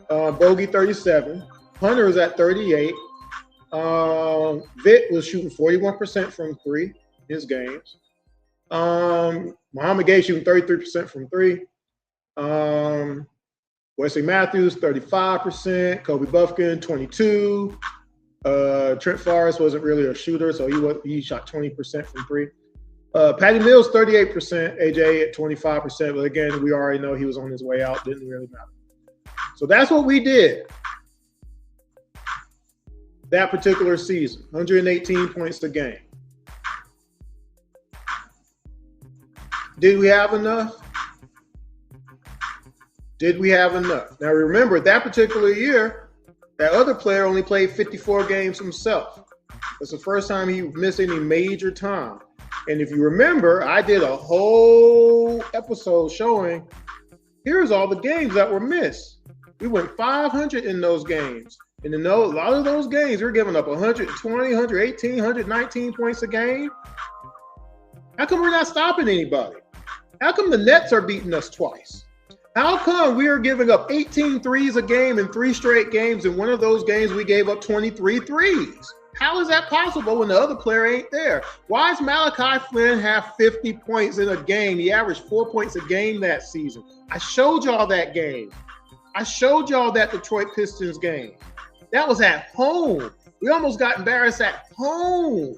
Bogey 37. Hunter was at 38. Vitt was shooting 41% from 3 his games. Muhammad Gay shooting 33% from 3. Wesley Matthews 35%. Kobe Buffkin 22. Trent Forrest wasn't really a shooter, so he shot 20% from three. Patty Mills, 38%, AJ at 25%. But again, we already know he was on his way out. Didn't really matter. So that's what we did that particular season. 118 points a game. Did we have enough? Did we have enough? Now remember, that particular year, that other player only played 54 games himself. It's the first time he missed any major time. And if you remember, I did a whole episode showing here's all the games that were missed. We went 500 in those games. And in a lot of those games, we're giving up 120, 118, 119 points a game. How come we're not stopping anybody? How come the Nets are beating us twice? How come we are giving up 18 threes a game in 3 straight games? In one of those games, we gave up 23 threes. How is that possible when the other player ain't there? Why does Malachi Flynn have 50 points in a game? He averaged 4 points a game that season. I showed y'all that game. I showed y'all that Detroit Pistons game. That was at home. We almost got embarrassed at home.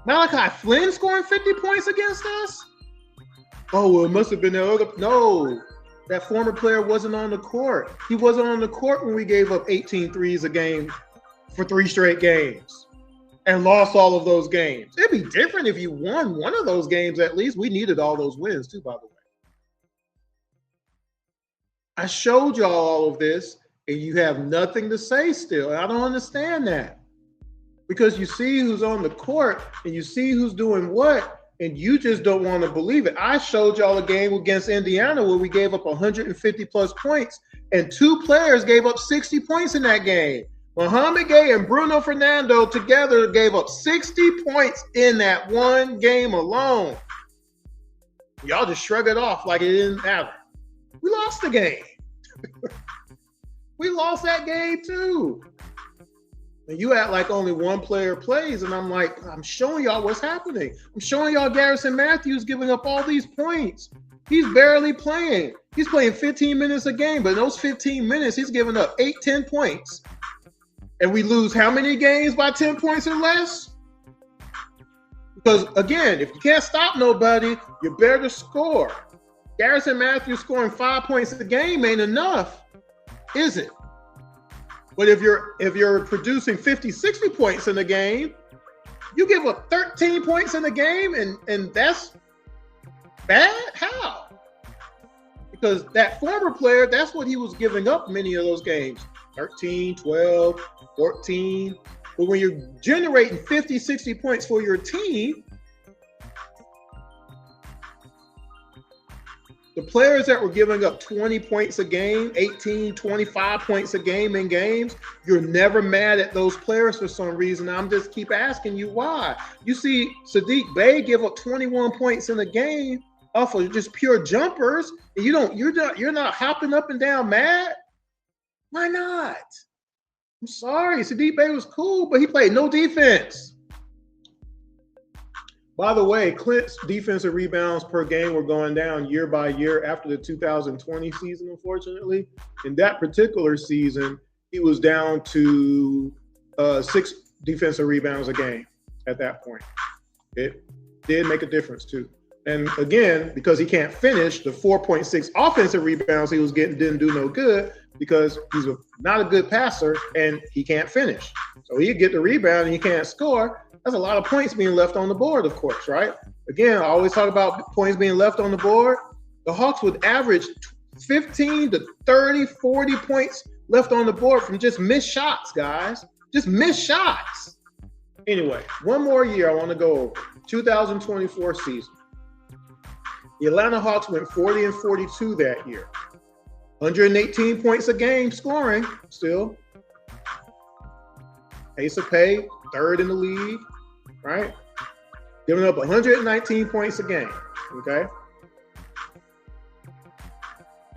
Malachi Flynn scoring 50 points against us? Oh, well, it must have been the other. No, that former player wasn't on the court. He wasn't on the court when we gave up 18 threes a game for 3 straight games and lost all of those games. It'd be different if you won one of those games at least. We needed all those wins too, by the way. I showed y'all all of this, and you have nothing to say still. I don't understand that. Because you see who's on the court, and you see who's doing what, and you just don't want to believe it. I showed y'all a game against Indiana where we gave up 150-plus points, and 2 players gave up 60 points in that game. Muhammad Gay and Bruno Fernando together gave up 60 points in that one game alone. Y'all just shrug it off like it didn't matter. We lost the game. We lost that game too. And you act like only one player plays, and I'm like, I'm showing y'all what's happening. I'm showing y'all Garrison Matthews giving up all these points. He's barely playing. He's playing 15 minutes a game, but in those 15 minutes, he's giving up 8, 10 points. And we lose how many games by 10 points or less? Because, again, if you can't stop nobody, you better score. Garrison Matthews scoring 5 points a game ain't enough, is it? But if you're producing 50, 60 points in a game, you give up 13 points in a game, and that's bad? How? Because that former player, that's what he was giving up many of those games. 13, 12, 14. But when you're generating 50, 60 points for your team, the players that were giving up 20 points a game, 18, 25 points a game in games, you're never mad at those players for some reason. I'm just keep asking you why. You see Sadiq Bey give up 21 points in a game off of just pure jumpers, and you're not hopping up and down mad? Why not? I'm sorry, Sadiq Bey was cool, but he played no defense. By the way, Clint's defensive rebounds per game were going down year by year after the 2020 season, unfortunately. In that particular season, he was down to 6 defensive rebounds a game at that point. It did make a difference, too. And again, because he can't finish, the 4.6 offensive rebounds he was getting didn't do no good because he's not a good passer and he can't finish. So he'd get the rebound and he can't score. That's a lot of points being left on the board, of course, right? Again, I always talk about points being left on the board. The Hawks would average 15 to 30, 40 points left on the board from just missed shots, guys. Just missed shots. Anyway, one more year I want to go over. 2024 season. The Atlanta Hawks went 40 and 42 that year. 118 points a game scoring still. Pace of pay, 3rd in the league, right? Giving up 119 points a game, okay?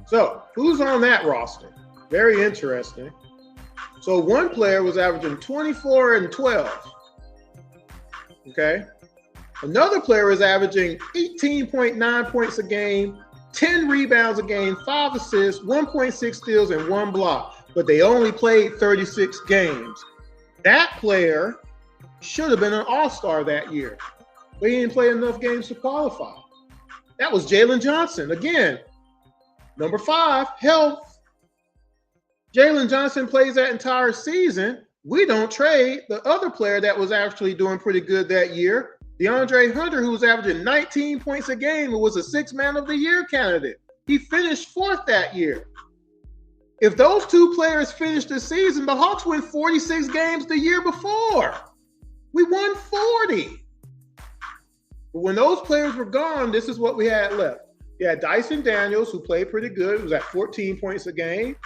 So, who's on that roster? Very interesting. So, one player was averaging 24 and 12, okay? Another player is averaging 18.9 points a game, 10 rebounds a game, 5 assists, 1.6 steals, and 1 block. But they only played 36 games. That player should have been an all-star that year, but he didn't play enough games to qualify. That was Jalen Johnson. Again, number 5, health. Jalen Johnson plays that entire season. We don't trade the other player that was actually doing pretty good that year, DeAndre Hunter, who was averaging 19 points a game and was a 6th Man of the Year candidate. He finished 4th that year. If those 2 players finished the season, the Hawks win 46 games the year before. We won 40. But when those players were gone, this is what we had left. You had Dyson Daniels, who played pretty good. He was at 14 points a game.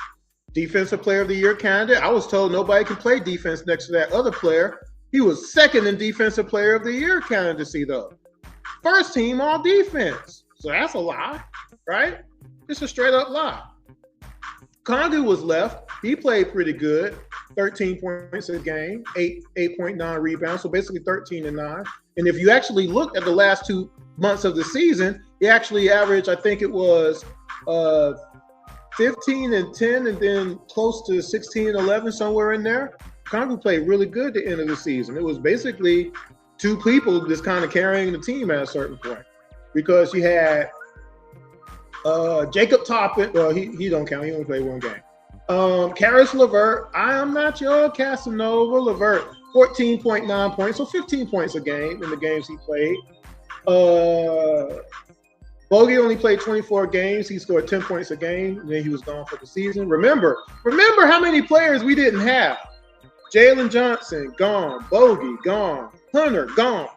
Defensive Player of the Year candidate. I was told nobody can play defense next to that other player. He was 2nd in Defensive Player of the Year candidacy, though. 1st team all defense. So that's a lie, right? Just a straight up lie. Kongu was left. He played pretty good. 13 points a game, 8.9 rebounds, so basically 13 and 9. And if you actually look at the last 2 months of the season, he actually averaged, I think it was 15 and 10, and then close to 16 and 11, somewhere in there. Kongu played really good at the end of the season. It was basically 2 people just kind of carrying the team at a certain point, because you had Jacob Toppin. Well, he don't count. He only played 1 game. Karis LeVert. I am not your Casanova. LeVert, 14.9 points, so 15 points a game in the games he played. Bogey only played 24 games. He scored 10 points a game, and then he was gone for the season. Remember how many players we didn't have. Jalen Johnson, gone. Bogey, gone. Hunter, gone.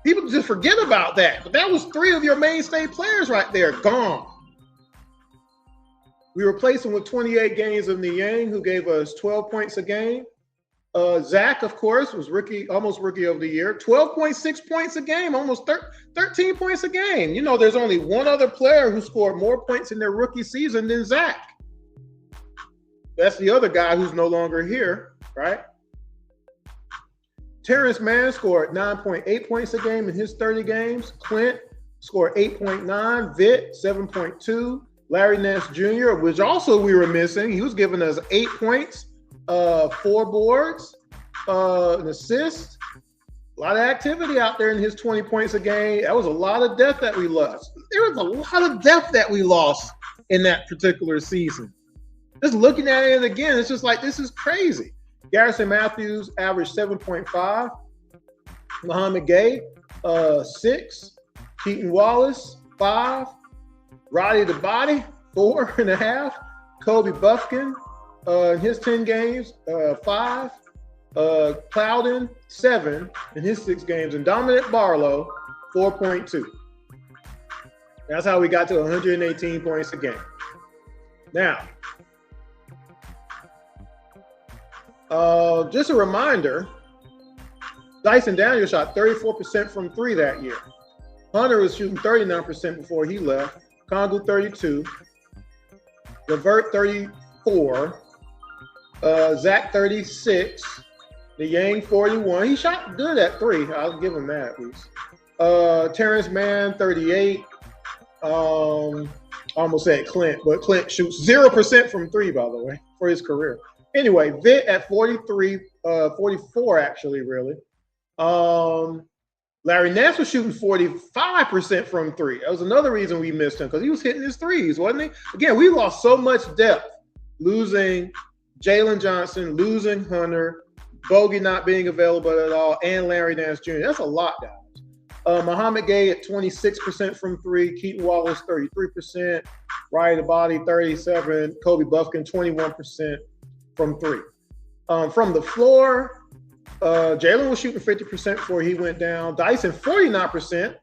People just forget about that. But that was 3 of your mainstay players right there, gone. We replaced him with 28 games of Niang, who gave us 12 points a game. Zach, of course, was almost rookie of the year. 12.6 points a game, almost 13 points a game. You know, there's only one other player who scored more points in their rookie season than Zach. That's the other guy who's no longer here, right? Terrence Mann scored 9.8 points a game in his 30 games. Clint scored 8.9. Vitt, 7.2. Larry Nance Jr., which also we were missing. He was giving us 8 points, 4 boards, an assist. A lot of activity out there in his 20 points a game. That was a lot of depth that we lost. There was a lot of depth that we lost in that particular season. Just looking at it again, it's just like, this is crazy. Garrison Matthews averaged 7.5. Muhammad Gay, 6. Keaton Wallace, 5. Roddy the Body, 4.5. Kobe Buffkin, in his 10 games, 5. Plowden, 7 in his 6 games. And Dominic Barlow, 4.2. That's how we got to 118 points a game. Now, just a reminder, Dyson Daniels shot 34% from 3 that year. Hunter was shooting 39% before he left. Kongu 32, LeVert 34, Zach 36, Niang 41. He shot good at 3. I'll give him that at least. Terrence Mann 38. Almost said Clint, but Clint shoots 0% from 3, by the way, for his career. Anyway, Vitt at 43, 44 actually, really. Larry Nance was shooting 45% from 3. That was another reason we missed him, because he was hitting his threes, wasn't he? Again, we lost so much depth, losing Jalen Johnson, losing Hunter, Bogey not being available at all, and Larry Nance Jr. That's a lot, guys. Muhammad Gay at 26% from 3, Keaton Wallace 33%, Roddy the Body 37%, Kobe Buffkin 21% from 3. From the floor, Jalen was shooting 50% before he went down. Dyson 49%.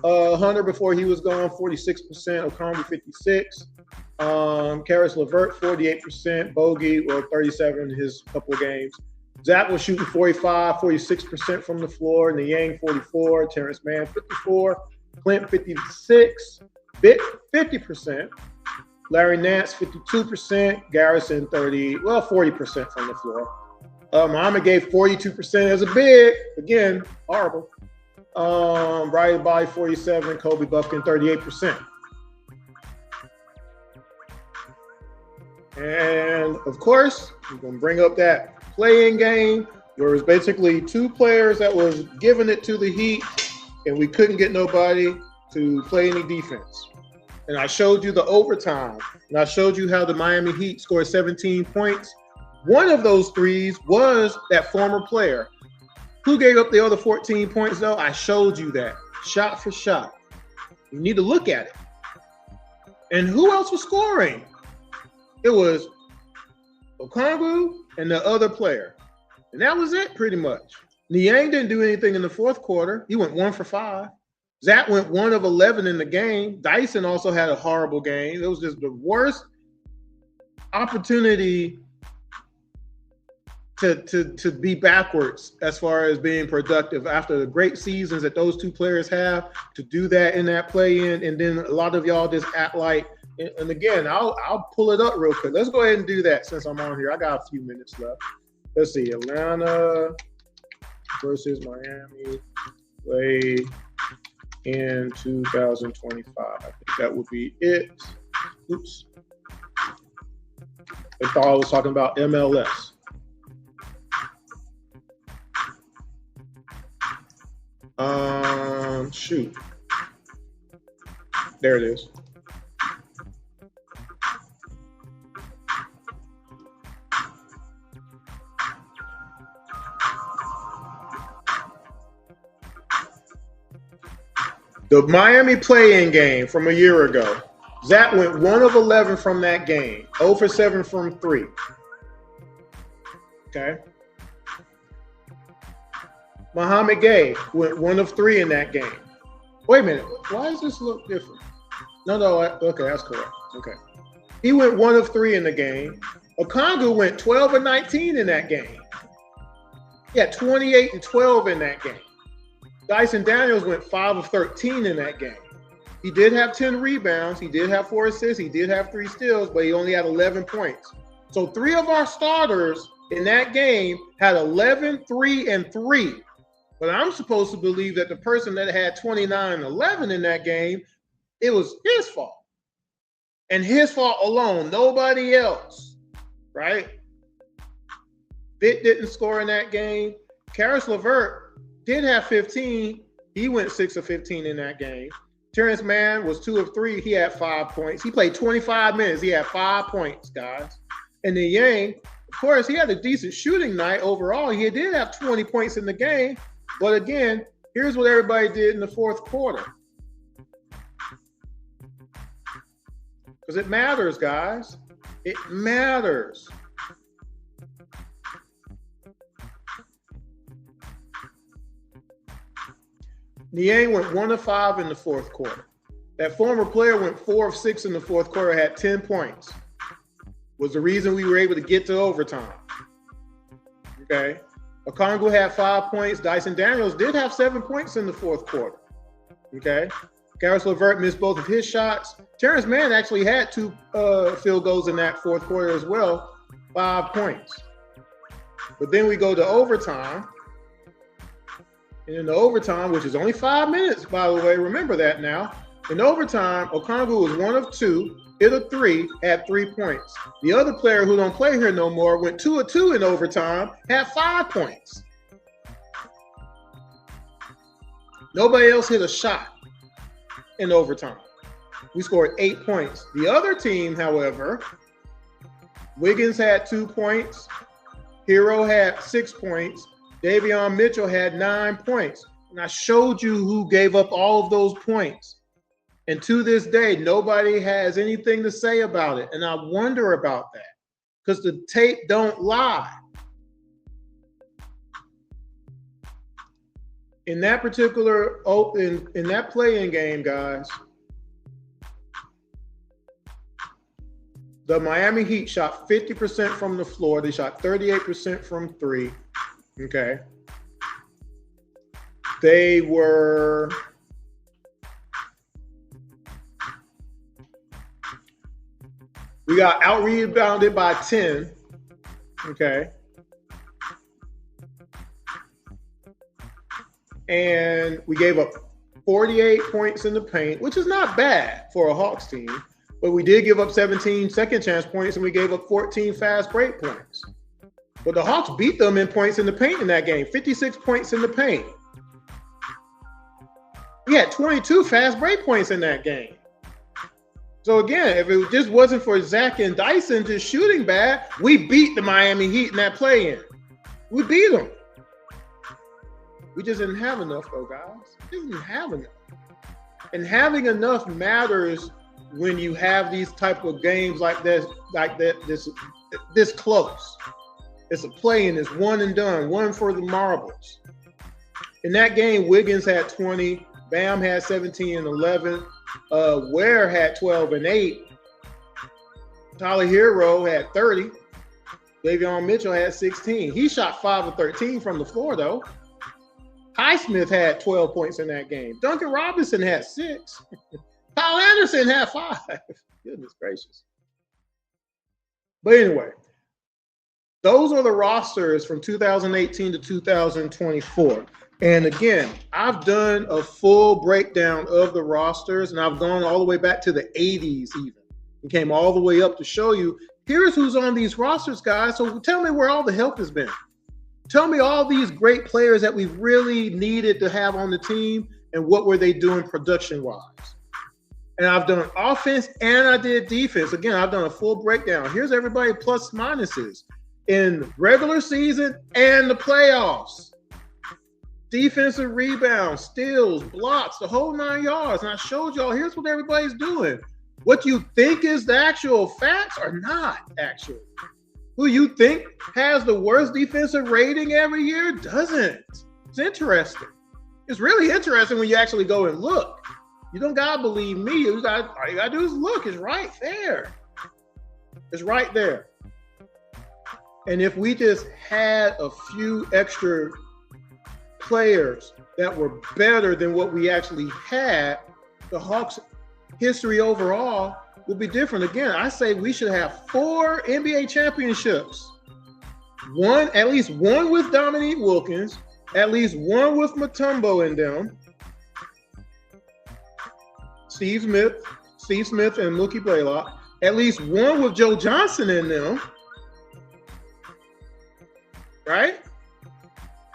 Hunter before he was gone 46%. Okongwu 56%. Karis LeVert 48%. Bogey 37 in his couple of games. Zach was shooting 46% from the floor. Niang 44. Terrence Mann 54. Clint 56. Vitt 50%. Larry Nance 52%. Garrison 40% from the floor. Muhammad gave 42% as a big. Again, horrible. Roddy the Body 47%. Kobe Buffkin 38%. And of course, I'm going to bring up that play-in game where it was basically two players that was giving it to the Heat, and we couldn't get nobody to play any defense. And I showed you the overtime, and I showed you how the Miami Heat scored 17 points. One of those threes was that former player. Who gave up the other 14 points, though? I showed you that, shot for shot. You need to look at it. And who else was scoring? It was Okongwu and the other player. And that was it, pretty much. Niang didn't do anything in the fourth quarter. He went 1 for 5. Zach went 1 of 11 in the game. Dyson also had a horrible game. It was just the worst opportunity to be backwards as far as being productive after the great seasons that those two players have, to do that in that play-in, and then a lot of y'all just act like, and again, I'll pull it up real quick. Let's go ahead and do that since I'm on here. I got a few minutes left. Let's see, Atlanta versus Miami play in 2025. I think that would be it. Oops. I thought I was talking about MLS. Shoot. There it is. The Miami play-in game from a year ago. Zach went 1 of 11 from that game. 0 for 7 from 3. Okay. Muhammad Gay went 1 of 3 in that game. Wait a minute. Why does this look different? No. Okay, that's correct. Okay. He went 1 of 3 in the game. Okongwu went 12 of 19 in that game. He had 28 and 12 in that game. Dyson Daniels went 5 of 13 in that game. He did have 10 rebounds. He did have 4 assists. He did have 3 steals, but he only had 11 points. So 3 of our starters in that game had 11, 3, and 3. But I'm supposed to believe that the person that had 29 and 11 in that game, it was his fault. And his fault alone, nobody else, right? Vitt didn't score in that game. Karis LeVert did have 15. He went 6 of 15 in that game. Terrence Mann was 2 of 3. He had 5 points. He played 25 minutes. He had 5 points, guys. And then Yang, of course, he had a decent shooting night overall. He did have 20 points in the game. But again, here's what everybody did in the fourth quarter. Because it matters, guys. It matters. Niang went 1 of 5 in the fourth quarter. That former player went 4 of 6 in the fourth quarter, had 10 points. Was the reason we were able to get to overtime. Okay. Okongwu had 5 points. Dyson Daniels did have 7 points in the fourth quarter. Okay. Karis LeVert missed both of his shots. Terrence Mann actually had 2 field goals in that fourth quarter as well, 5 points. But then we go to overtime. And in the overtime, which is only 5 minutes, by the way, remember that now. In overtime, Okongwu was 1 of 2, hit a 3, had 3 points. The other player who don't play here no more went 2 of 2 in overtime, had 5 points. Nobody else hit a shot in overtime. We scored 8 points. The other team, however, Wiggins had 2 points. Hero had 6 points. Davion Mitchell had 9 points. And I showed you who gave up all of those points. And to this day, nobody has anything to say about it. And I wonder about that because the tape don't lie. In that particular, in that play-in game, guys, the Miami Heat shot 50% from the floor. They shot 38% from 3. Okay. They were we got out-rebounded by 10. Okay. And we gave up 48 points in the paint, which is not bad for a Hawks team. But we did give up 17 second chance points, and we gave up 14 fast break points. But the Hawks beat them in points in the paint in that game. 56 points in the paint. We had 22 fast break points in that game. So again, if it just wasn't for Zach and Dyson just shooting bad, we beat the Miami Heat in that play-in. We beat them. We just didn't have enough, though, guys. We didn't have enough. And having enough matters when you have these type of games like this close. It's a play-in. It's one and done. One for the marbles. In that game, Wiggins had 20. Bam had 17 and 11. Ware had 12 and 8. Tyler Hero had 30. Davion Mitchell had 16. He shot 5 of 13 from the floor, though. Highsmith had 12 points in that game. Duncan Robinson had 6. Kyle Anderson had 5. Goodness gracious. But anyway, those are the rosters from 2018 to 2024. And again, I've done a full breakdown of the rosters, and I've gone all the way back to the 80s even. And came all the way up to show you, here's who's on these rosters, guys. So tell me where all the help has been. Tell me all these great players that we really needed to have on the team and what were they doing production-wise. And I've done offense and I did defense. Again, I've done a full breakdown. Here's everybody plus minuses in regular season and the playoffs. Defensive rebounds, steals, blocks, the whole 9 yards. And I showed y'all, here's what everybody's doing. What you think is the actual facts are not actual. Who you think has the worst defensive rating every year doesn't. It's interesting. It's really interesting when you actually go and look. You don't gotta believe me. All you gotta do is look. It's right there. It's right there. And if we just had a few extra players that were better than what we actually had, the Hawks' history overall will be different. Again, I say we should have 4 NBA championships. At least one with Dominique Wilkins, at least one with Mutombo in them. Steve Smith and Mookie Blaylock. At least one with Joe Johnson in them. Right?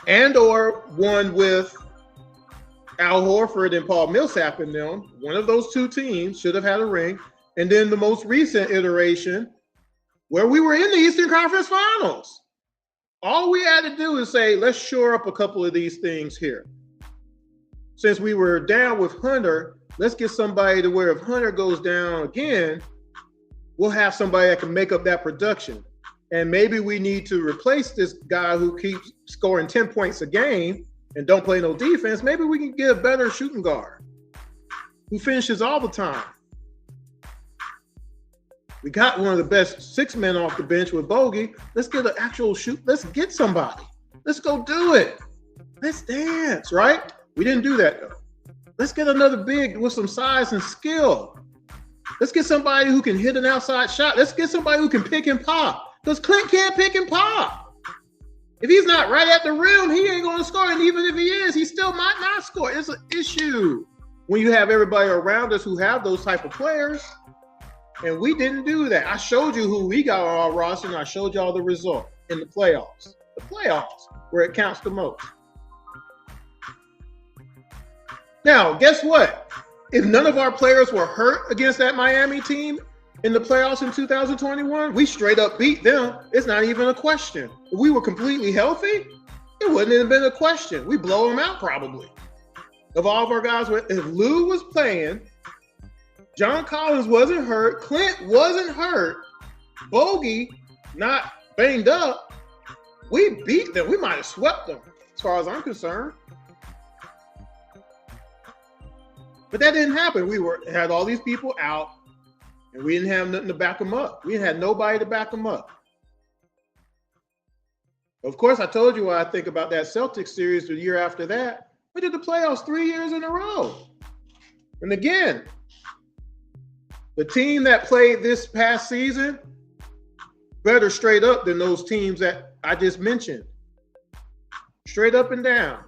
And or one with Al Horford and Paul Millsap in them. One of those 2 teams should have had a ring. And then the most recent iteration where we were in the Eastern Conference Finals. All we had to do is say, let's shore up a couple of these things here. Since we were down with Hunter, let's get somebody to where if Hunter goes down again, we'll have somebody that can make up that production. And maybe we need to replace this guy who keeps scoring 10 points a game and don't play no defense. Maybe we can get a better shooting guard who finishes all the time. We got one of the best 6 men off the bench with Bogey. Let's get an actual shoot. Let's get somebody. Let's go do it. Let's dance, right? We didn't do that, though. Let's get another big with some size and skill. Let's get somebody who can hit an outside shot. Let's get somebody who can pick and pop. Because Clint can't pick and pop. If he's not right at the rim, he ain't going to score. And even if he is, he still might not score. It's an issue when you have everybody around us who have those type of players. And we didn't do that. I showed you who we got on our roster, and I showed y'all the result in the playoffs. The playoffs, where it counts the most. Now, guess what? If none of our players were hurt against that Miami team in the playoffs in 2021, we straight up beat them. It's not even a question. If we were completely healthy, it wouldn't have been a question. We blow them out probably. Of all of our guys, if Lou was playing, John Collins wasn't hurt, Clint wasn't hurt, Bogey not banged up, we beat them. We might have swept them, as far as I'm concerned. But that didn't happen. We had all these people out, and we didn't have nothing to back them up. We had nobody to back them up. Of course, I told you what I think about that Celtics series the year after that. We did the playoffs 3 years in a row. And again, the team that played this past season better straight up than those teams that I just mentioned. Straight up and down.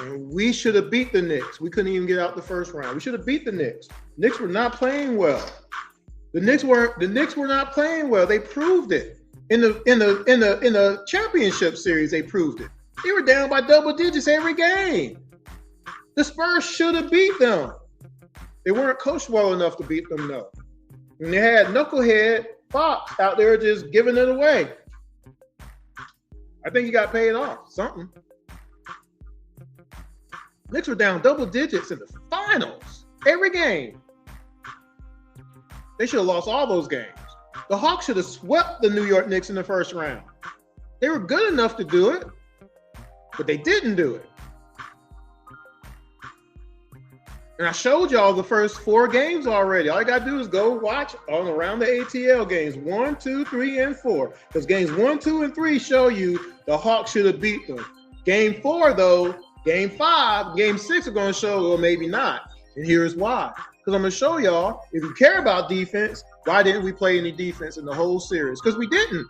And we should have beat the Knicks. We couldn't even get out the first round. We should have beat the Knicks. Knicks were not playing well. The Knicks were not playing well. They proved it. In the championship series, they proved it. They were down by double digits every game. The Spurs should have beat them. They weren't coached well enough to beat them, though. And they had knucklehead Fox out there just giving it away. I think he got paid off. Something. Knicks were down double digits in the finals. Every game. They should have lost all those games. The Hawks should have swept the New York Knicks in the first round. They were good enough to do it, but they didn't do it. And I showed y'all the first 4 games already. All you got to do is go watch on around the ATL games 1, 2, 3, and 4. Because games 1, 2, and 3 show you the Hawks should have beat them. Game 4, though, game 5, game 6 are going to show, well, maybe not. And here's why. Because I'm going to show y'all, if you care about defense, why didn't we play any defense in the whole series? Because we didn't.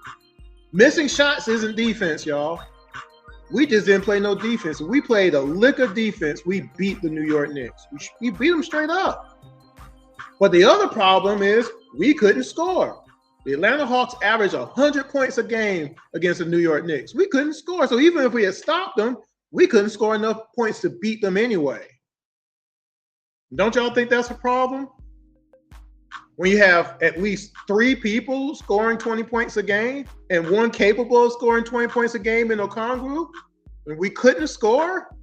Missing shots isn't defense, y'all. We just didn't play no defense. If we played a lick of defense, we beat the New York Knicks. We beat them straight up. But the other problem is we couldn't score. The Atlanta Hawks averaged 100 points a game against the New York Knicks. We couldn't score. So even if we had stopped them, we couldn't score enough points to beat them anyway. Don't y'all think that's a problem? When you have at least 3 people scoring 20 points a game and 1 capable of scoring 20 points a game in Okongwu, and we couldn't score?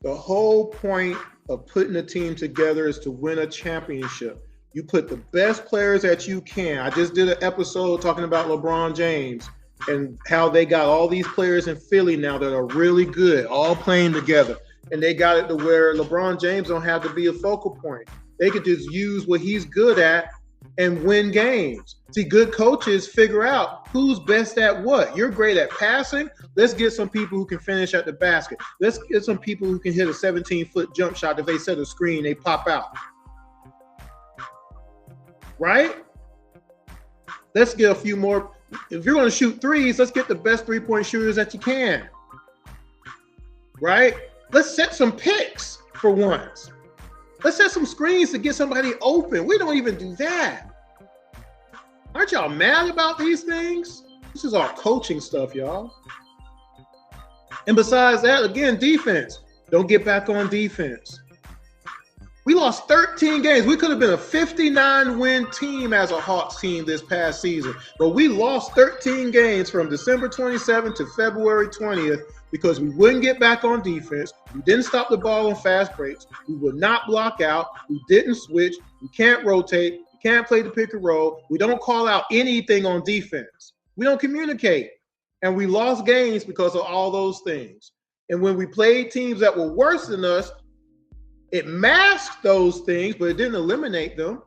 The whole point of putting a team together is to win a championship. You put the best players that you can. I just did an episode talking about LeBron James and how they got all these players in Philly now that are really good, all playing together. And they got it to where LeBron James don't have to be a focal point. They could just use what he's good at and win games. See, good coaches figure out who's best at what. You're great at passing. Let's get some people who can finish at the basket. Let's get some people who can hit a 17-foot jump shot. If they set a screen, they pop out. Right? Let's get a few more. If you're going to shoot threes, let's get the best three-point shooters that you can. Right? Let's set some picks for once. Let's set some screens to get somebody open. We don't even do that. Aren't y'all mad about these things? This is all coaching stuff, y'all. And besides that, again, defense. Don't get back on defense. We lost 13 games. We could have been a 59-win team as a Hawks team this past season. But we lost 13 games from December 27th to February 20th because we wouldn't get back on defense. We didn't stop the ball on fast breaks. We would not block out. We didn't switch. We can't rotate. We can't play the pick and roll. We don't call out anything on defense. We don't communicate. And we lost games because of all those things. And when we played teams that were worse than us, it masked those things, but it didn't eliminate them.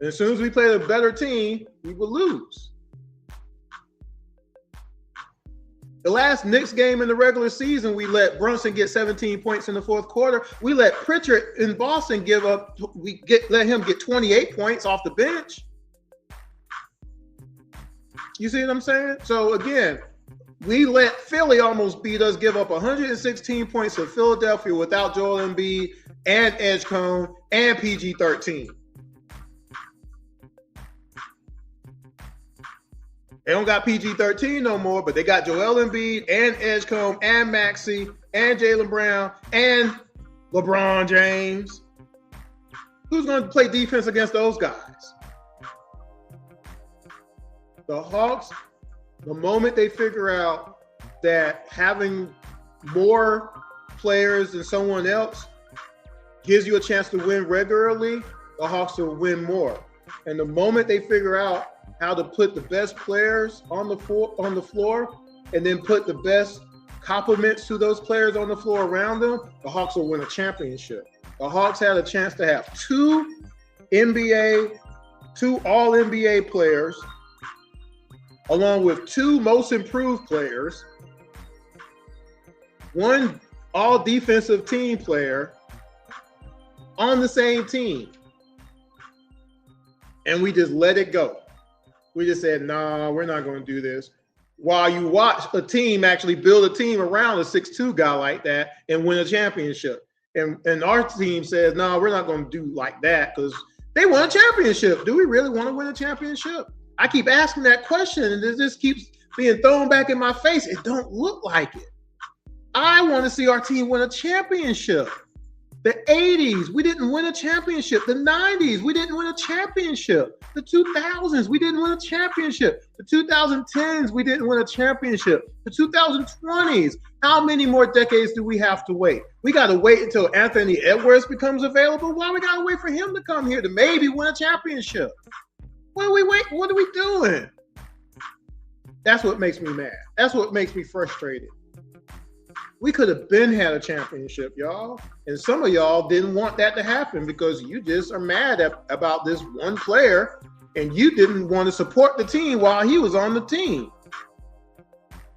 And as soon as we played a better team, we would lose. The last Knicks game in the regular season, we let Brunson get 17 points in the fourth quarter. We let Pritchard in Boston let him get 28 points off the bench. You see what I'm saying? So again, we let Philly almost beat us, give up 116 points to Philadelphia without Joel Embiid and Edgecombe and PG-13. They don't got PG-13 no more, but they got Joel Embiid and Edgecombe and Maxey and Jaylen Brown and LeBron James. Who's going to play defense against those guys? The Hawks, the moment they figure out that having more players than someone else gives you a chance to win regularly, the Hawks will win more. And the moment they figure out how to put the best players on the floor and then put the best complements to those players on the floor around them, the Hawks will win a championship. The Hawks had a chance to have 2 All-NBA players along with 2 most improved players, 1 all-defensive team player on the same team. And we just let it go. We just said, nah, we're not going to do this. While you watch a team actually build a team around a 6'2" guy like that and win a championship. And our team says, no, we're not going to do like that because they won a championship. Do we really want to win a championship? I keep asking that question, and it just keeps being thrown back in my face. It don't look like it. I want to see our team win a championship. The 80s, we didn't win a championship. The 90s, we didn't win a championship. The 2000s, we didn't win a championship. The 2010s, we didn't win a championship. The 2020s, how many more decades do we have to wait? We got to wait until Anthony Edwards becomes available? Why we got to wait for him to come here to maybe win a championship? What are we doing? That's what makes me mad. That's what makes me frustrated. We could have had a championship, y'all. And some of y'all didn't want that to happen because you just are mad about this one player and you didn't want to support the team while he was on the team.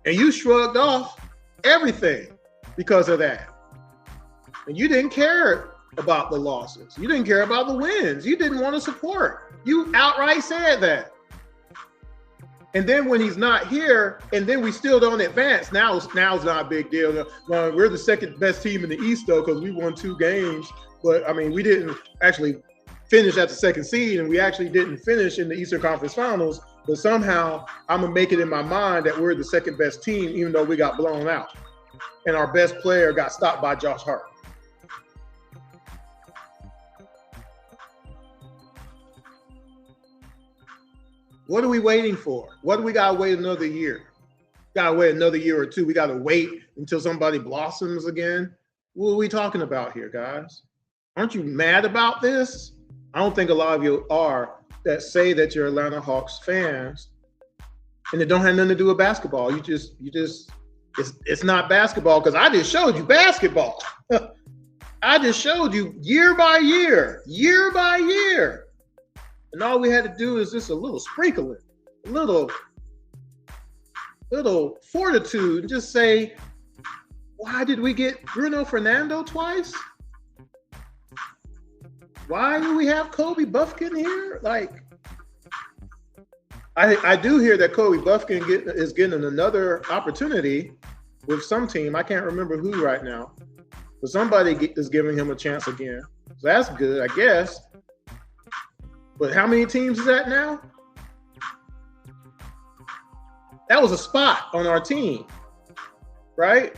And you shrugged off everything because of that. And you didn't care about the losses. You didn't care about the wins. You didn't want to support. You outright said that. And then when he's not here, and then we still don't advance, now it's not a big deal. We're the second best team in the East, though, because we won 2 games. But, I mean, we didn't actually finish at the 2nd seed, and we actually didn't finish in the Eastern Conference Finals. But somehow I'm going to make it in my mind that we're the second best team, even though we got blown out. And our best player got stopped by Josh Hart. What are we waiting for? What do we got to wait another year? Got to wait another year or 2. We got to wait until somebody blossoms again. What are we talking about here, guys? Aren't you mad about this? I don't think a lot of you are that say that you're Atlanta Hawks fans and it don't have nothing to do with basketball. It's not basketball because I just showed you basketball. I just showed you year by year. And all we had to do is just a little sprinkling, a little fortitude, and just say, why did we get Bruno Fernando twice? Why do we have Kobe Buffkin here? Like, I do hear that Kobe Buffkin is getting another opportunity with some team. I can't remember who right now, but somebody is giving him a chance again. So that's good, I guess. But how many teams is that now? That was a spot on our team, right?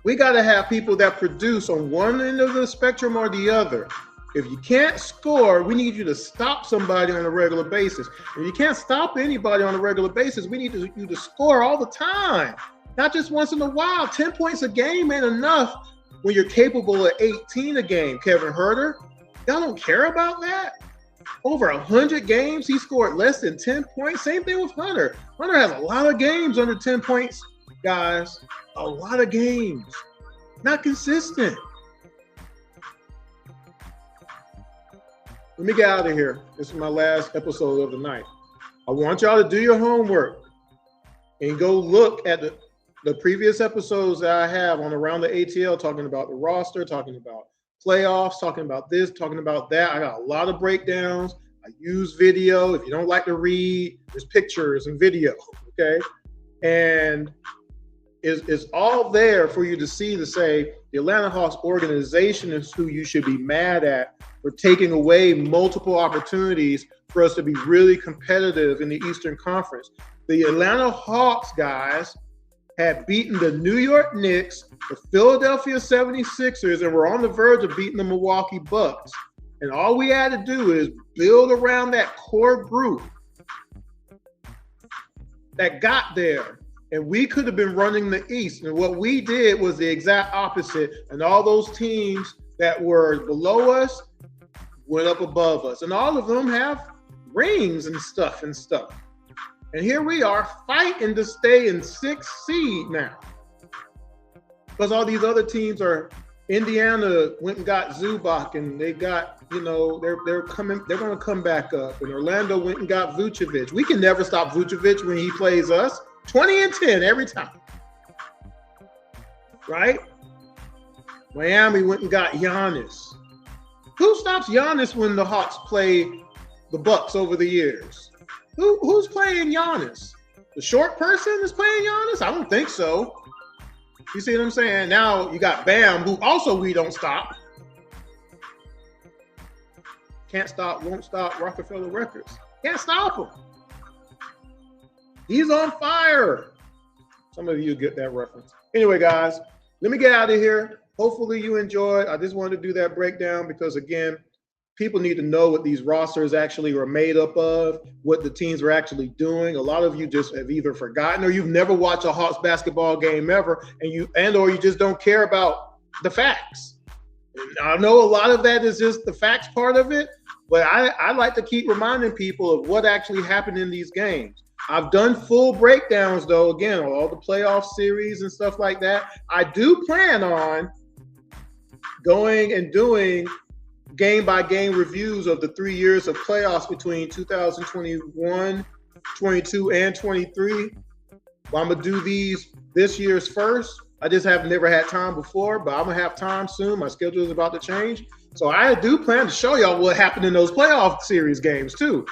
We got to have people that produce on one end of the spectrum or the other. If you can't score, we need you to stop somebody on a regular basis. If you can't stop anybody on a regular basis, we need you to score all the time, not just once in a while. 10 points a game ain't enough when you're capable of 18 a game, Kevin Huerter. Y'all don't care about that? Over 100 games, he scored less than 10 points. Same thing with Hunter. Hunter has a lot of games under 10 points, guys. A lot of games. Not consistent. Let me get out of here. This is my last episode of the night. I want y'all to do your homework and go look at the previous episodes that I have on Around the ATL, talking about the roster, talking about playoffs, talking about this, talking about that. I got a lot of breakdowns. I use video. If you don't like to read, there's pictures and video, okay? And it's all there for you to see, to say the Atlanta Hawks organization is who you should be mad at for taking away multiple opportunities for us to be really competitive in the Eastern Conference. The Atlanta Hawks, guys, had beaten the New York Knicks, the Philadelphia 76ers, and were on the verge of beating the Milwaukee Bucks. And all we had to do is build around that core group that got there. And we could have been running the East. And what we did was the exact opposite. And all those teams that were below us went up above us. And all of them have rings and stuff. And here we are fighting to stay in 6th seed now. Because all these other teams are, Indiana went and got Zubac, and they got, they're going to come back up. And Orlando went and got Vucevic. We can never stop Vucevic when he plays us. 20 and 10 every time. Right? Miami went and got Giannis. Who stops Giannis when the Hawks play the Bucks over the years? Who's playing Giannis? The short person is playing Giannis? I don't think so. You see what I'm saying? Now you got Bam, who also we don't stop. Can't stop, won't stop, Rockefeller Records. Can't stop him. He's on fire. Some of you get that reference. Anyway, guys, let me get out of here. Hopefully you enjoyed. I just wanted to do that breakdown because, again, people need to know what these rosters actually are made up of, what the teams are actually doing. A lot of you just have either forgotten or you've never watched a Hawks basketball game ever, or you just don't care about the facts. And I know a lot of that is just the facts part of it, but I like to keep reminding people of what actually happened in these games. I've done full breakdowns, though, again, on all the playoff series and stuff like that. I do plan on going and doing game-by-game reviews of the 3 years of playoffs between 2021, 22, and 23. Well, I'm going to do this year's first. I just have never had time before, but I'm going to have time soon. My schedule is about to change. So I do plan to show y'all what happened in those playoff series games, too.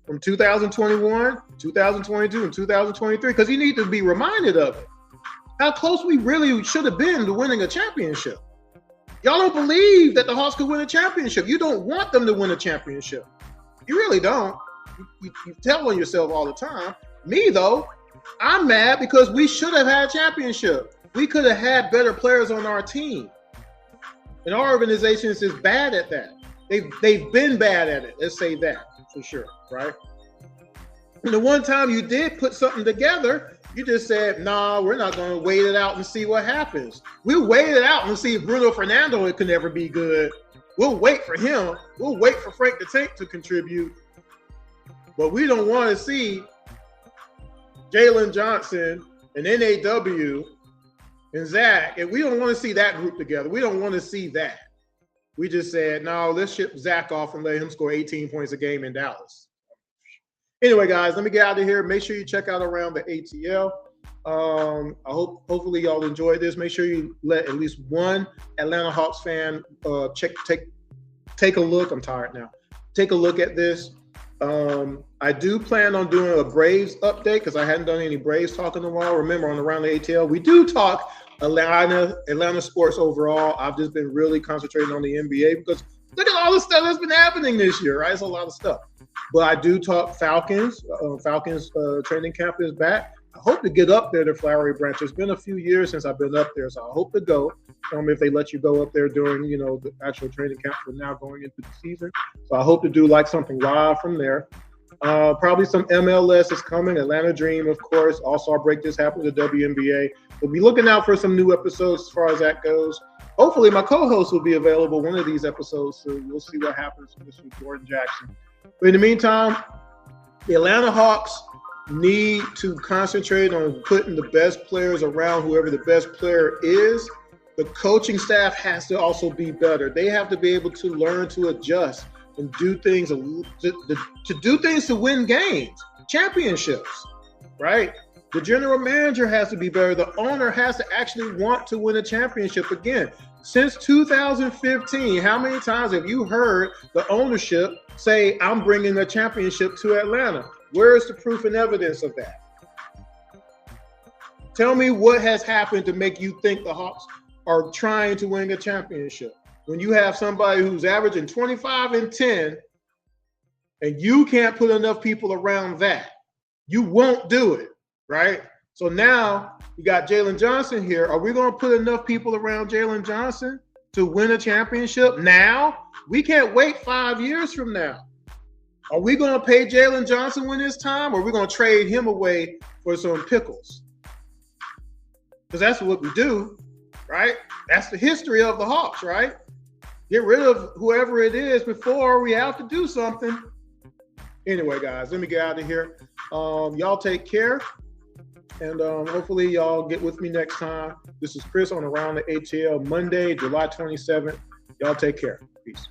From 2021, 2022, and 2023, because you need to be reminded of it. How close we really should have been to winning a championship. Y'all don't believe that the Hawks could win a championship. You don't want them to win a championship. You really don't. You tell on yourself all the time. Me, though, I'm mad because we should have had a championship. We could have had better players on our team. And our organization is bad at that. They've been bad at it. Let's say that for sure, right? And the one time you did put something together, you just said, nah, we're not going to wait it out and see what happens. We'll wait it out and see if Bruno Fernando can ever be good. We'll wait for him. We'll wait for Frank the Tank to contribute. But we don't want to see Jalen Johnson and NAW and Zach. And we don't want to see that group together. We don't want to see that. We just said, no, let's ship Zach off and let him score 18 points a game in Dallas. Anyway, guys, let me get out of here. Make sure you check out around the ATL. Hopefully y'all enjoyed this. Make sure you let at least one Atlanta Hawks fan take a look. I'm tired now. Take a look at this. I do plan on doing a Braves update because I hadn't done any Braves talk in a while. Remember, on Around the ATL, we do talk Atlanta sports overall. I've just been really concentrating on the NBA because look at all the stuff that's been happening this year, right? It's a lot of stuff. But I do talk Falcons. Falcons training camp is back. I hope to get up there to Flowery Branch. It's been a few years since I've been up there, so I hope to go. If they let you go up there during, the actual training camp for now going into the season. So I hope to do like something live from there. Probably some MLS is coming. Atlanta Dream, of course. All-Star break just happened to WNBA. We'll be looking out for some new episodes as far as that goes. Hopefully my co-host will be available one of these episodes, so we'll see what happens with Mr. Jordan Jackson. But in the meantime, the Atlanta Hawks need to concentrate on putting the best players around whoever the best player is. The coaching staff has to also be better. They have to be able to learn to adjust and do things to do things to win games, championships, right? The general manager has to be better. The owner has to actually want to win a championship again. Since 2015, how many times have you heard the ownership say, I'm bringing a championship to Atlanta? Where is the proof and evidence of that? Tell me what has happened to make you think the Hawks are trying to win a championship. When you have somebody who's averaging 25 and 10, and you can't put enough people around that, you won't do it, right? So now you got Jalen Johnson here. Are we going to put enough people around Jalen Johnson to win a championship now? We can't wait 5 years from now. Are we going to pay Jalen Johnson when it's time, or are we going to trade him away for some pickles? Because that's what we do, right? That's the history of the Hawks, right? Get rid of whoever it is before we have to do something. Anyway, guys, let me get out of here. Y'all take care. And hopefully y'all get with me next time. This is Chris on Around the ATL, Monday, July 27th. Y'all take care. Peace.